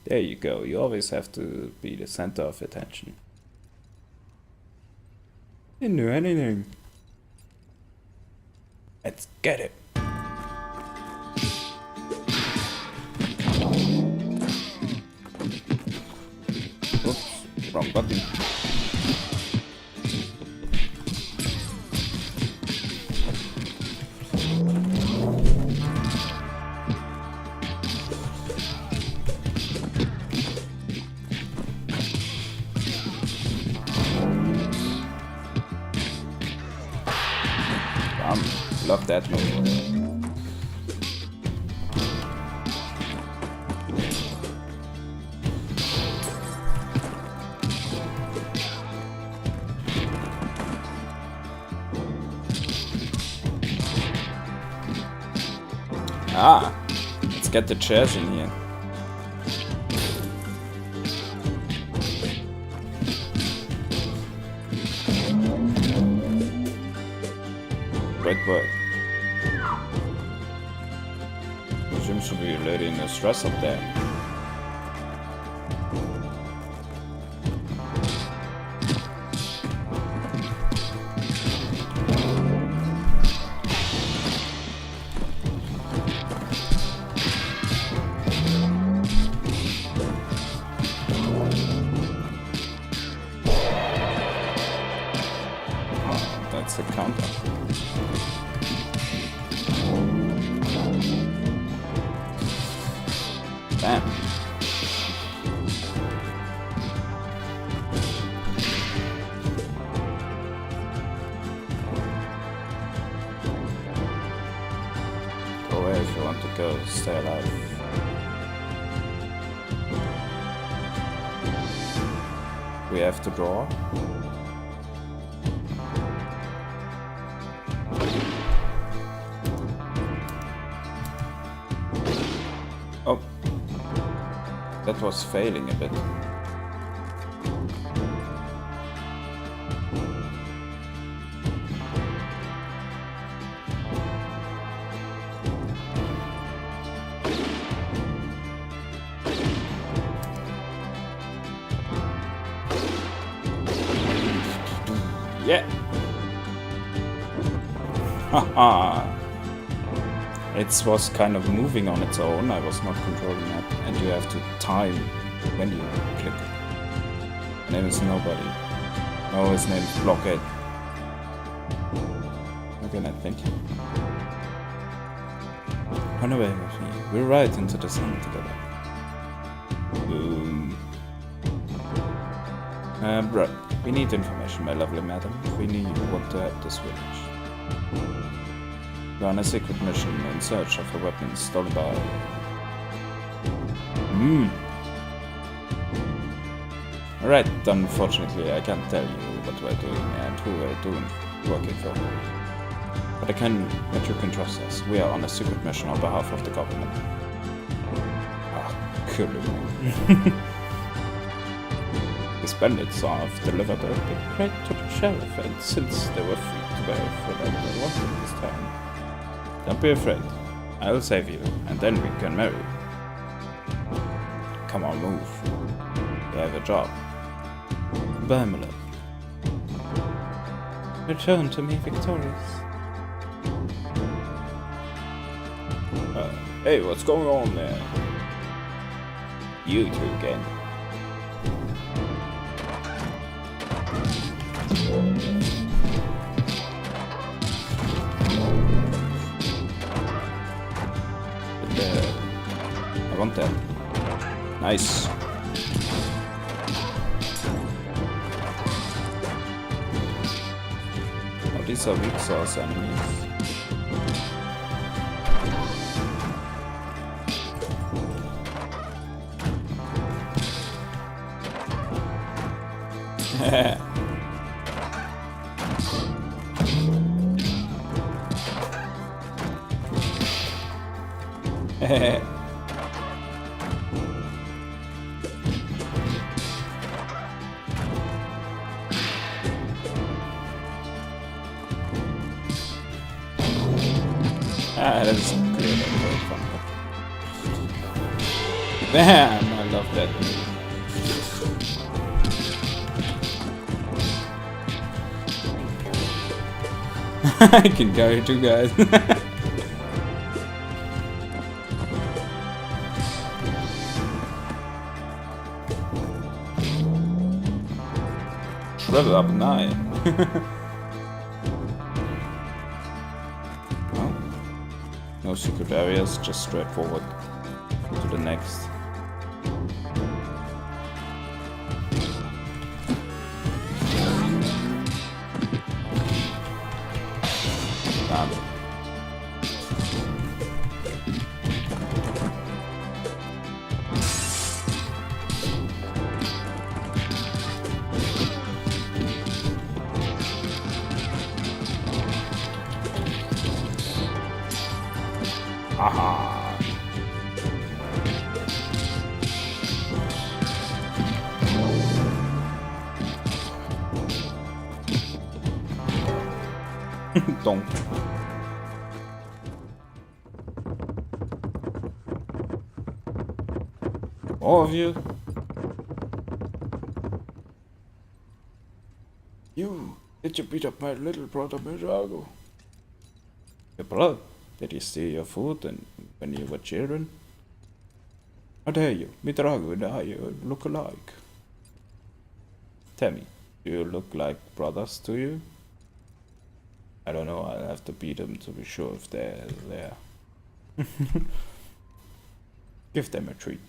There you go. You always have to be the center of attention. Didn't do anything. Let's get it. Oops, wrong button. Love that move. Ah, let's get the chairs in here. Great work. Seems to be letting the stress up there. That's a counter. Damn. Go away if you want to go, stay alive. We have to draw. Oh. That was failing a bit. Yeah. Haha. It was kind of moving on its own. I was not controlling that, and you have to time when you click. My name is nobody. No, his name is Blockhead. Okay, I think. Run away with me. We'll ride into the sun together. Boom. Bro, we need information, my lovely madam. We need want to help this village. We're on a secret mission in search of a weapon stolen by... Alright, unfortunately I can't tell you what we're doing and who we're working for. But I can bet you can trust us. We are on a secret mission on behalf of the government. Ah, cool. These bandits have delivered a big crate to the sheriff, and since they were free to buy whatever they wanted this time, don't be afraid. I'll save you, and then we can marry. Come on, move. You have a job. Bye, my love. Return to me victorious. Hey, what's going on there? You two again. I want that. Nice. Oh, these are weak sauce enemies. Ah, that's good. Damn, I love that. I can carry two guys. Shrivel up 9. Oh. No secret areas, just straight forward to the next. Damn. Aha. Don't. All of you. You, did you beat up my little brother Mirago? Your brother? Did he steal your food when you were children? How dare you? Mitrago and I look alike. Tell me, do you look like brothers to you? I don't know, I'll have to beat them to be sure if they're there. Give them a treat.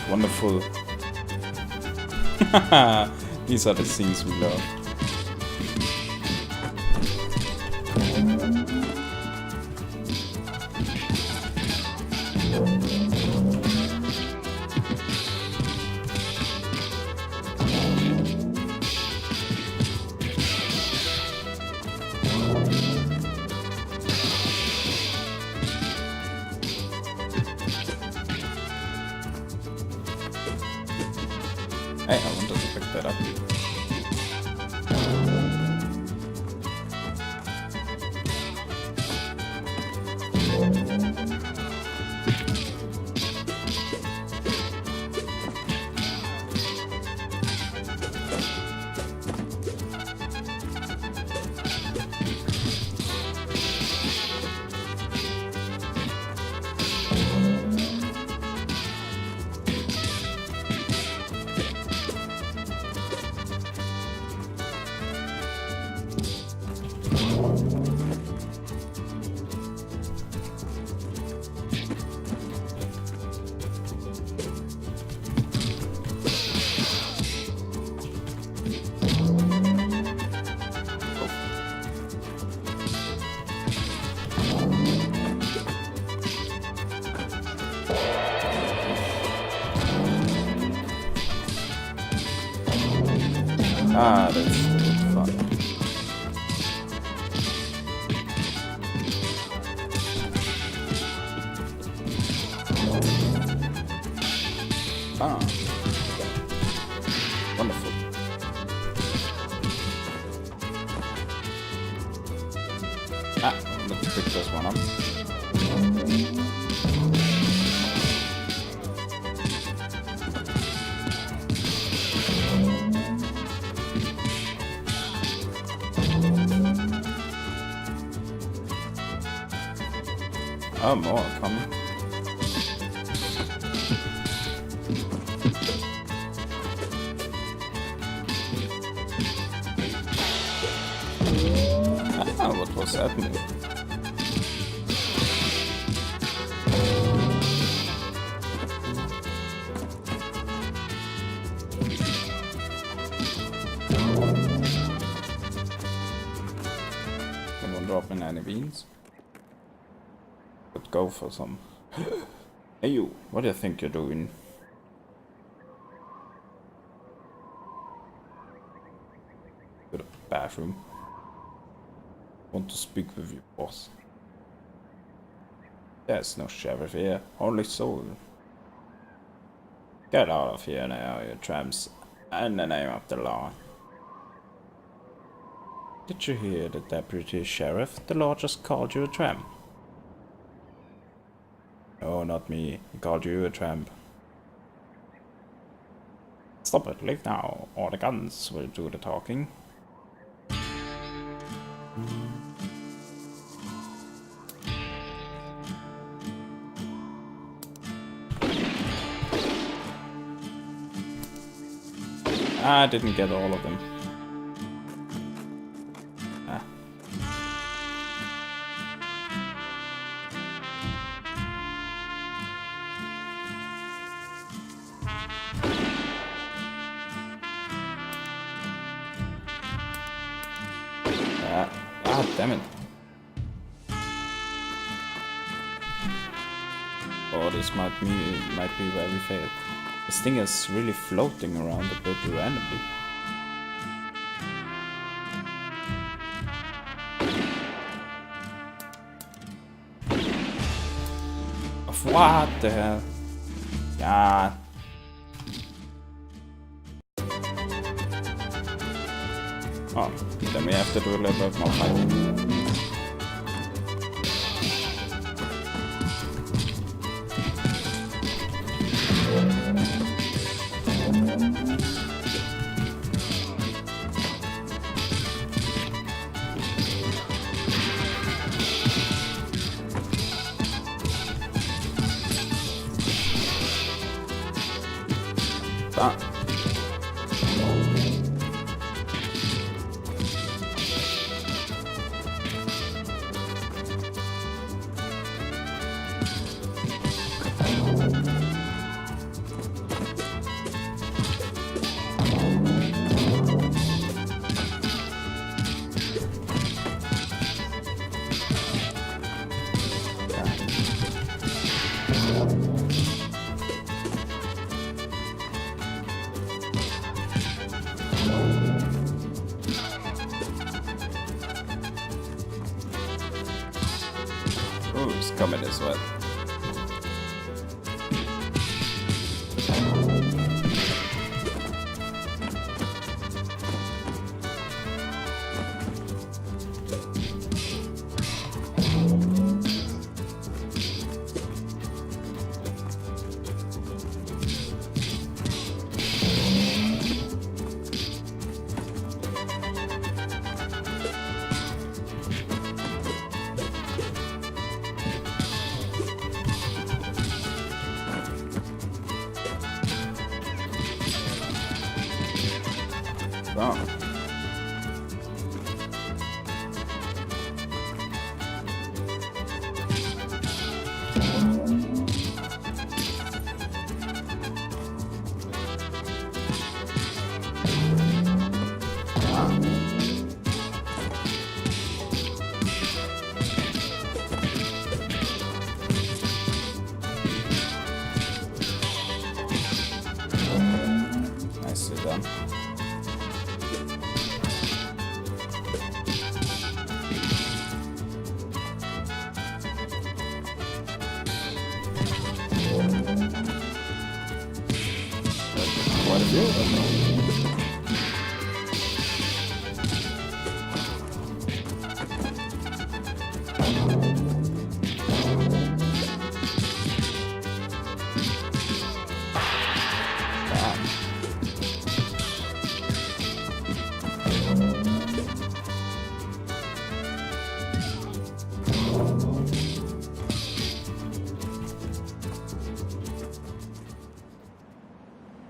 Wonderful. These are the scenes we love. Hey, I wanted to pick that up. Ah, that's fun. Ah. Wonderful. Ah, let's pick this one up. Oh, more coming. Ah, what was happening? Someone dropping any beans? Could go for some. Hey you, what do you think you're doing? To the bathroom. Want to speak with you, boss. There's no sheriff here, only soul. Get out of here now, you tramps, in the name of the law. Did you hear the deputy sheriff? The law just called you a tramp. No, not me. He called you a tramp. Stop it, leave now, or the guns will do the talking. I didn't get all of them. Ah. Ah, damn it. Oh, this might be where we failed. This thing is really floating around a bit randomly. Of what the hell? Yeah. Oh, then we have to do a little bit more fighting. Ooh, it's coming as well. Wow. Nicely done. Quite a few of them though.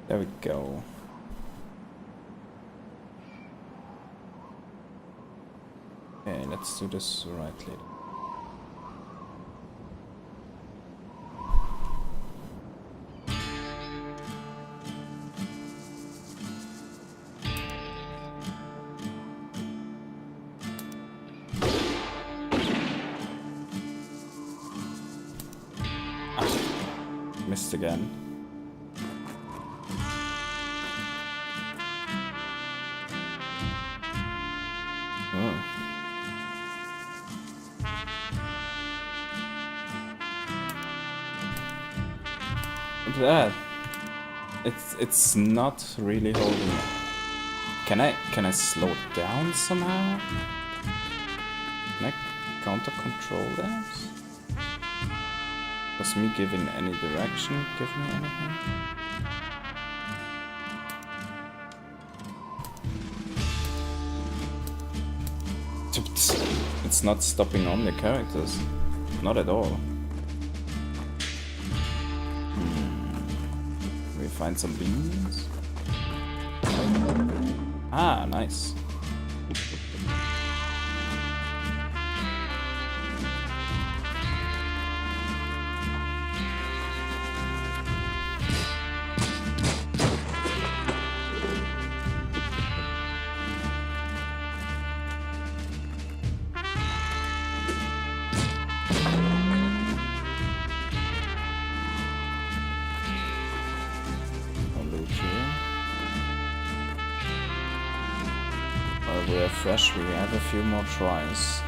There we go. Okay, let's do this right later. Ah, missed again. That it's not really holding it. Can I slow it down somehow? Can I counter control that? Does me giving any direction give me anything? It's not stopping on the characters. Not at all. We find some beans. Ah, nice. We're fresh, we have a few more tries.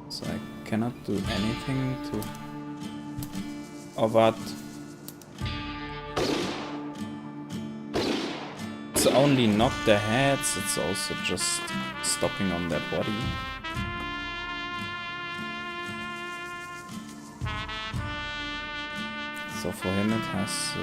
So I cannot do anything to... Oh, but... It's only not their heads, it's also just stopping on their body. So for him it has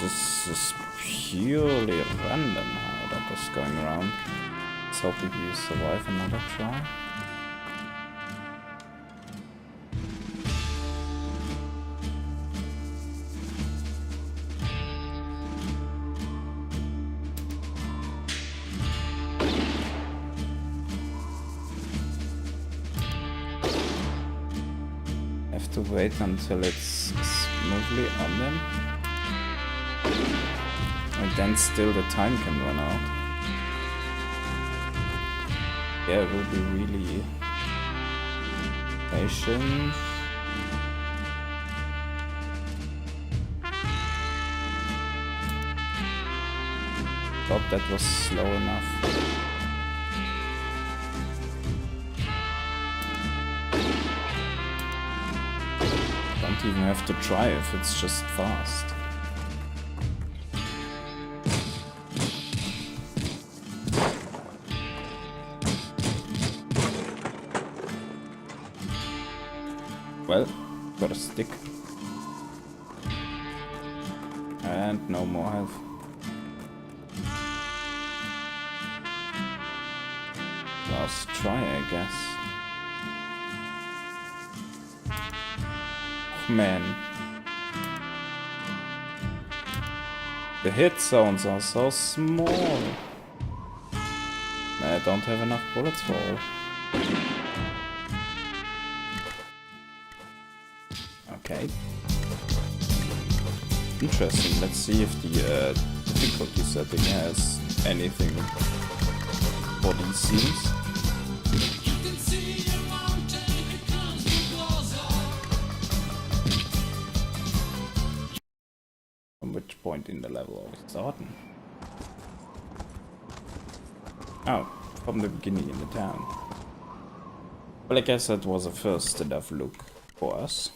this is purely random how that was going around. Let's hope we survive another try. To wait until it's smoothly on them, and then still the time can run out. Yeah, it will be really patient. Thought that was slow enough. Don't even have to try if it's just fast. Well, got a stick. And no more health. Last try, I guess. Man, the hit zones are so small. I don't have enough bullets for all. Okay. Interesting. Let's see if the difficulty setting has anything for these scenes. Which point in the level are we starting? Oh, from the beginning in the town. Well, I guess that was a first enough look for us.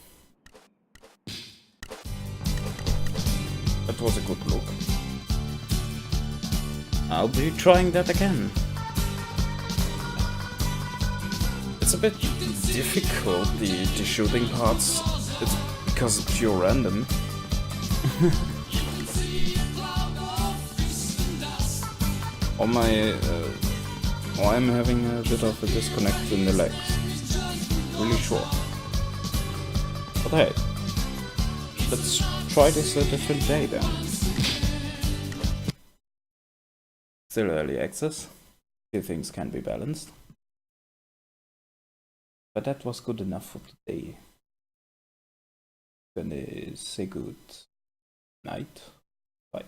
That was a good look. I'll be trying that again. It's a bit difficult, the shooting parts. It's because it's pure random. Or I'm having a bit of a disconnect in the legs. Really short. But hey, let's try this a different day then. Still early access. Few things can be balanced. But that was good enough for today. Gonna say good night. Bye.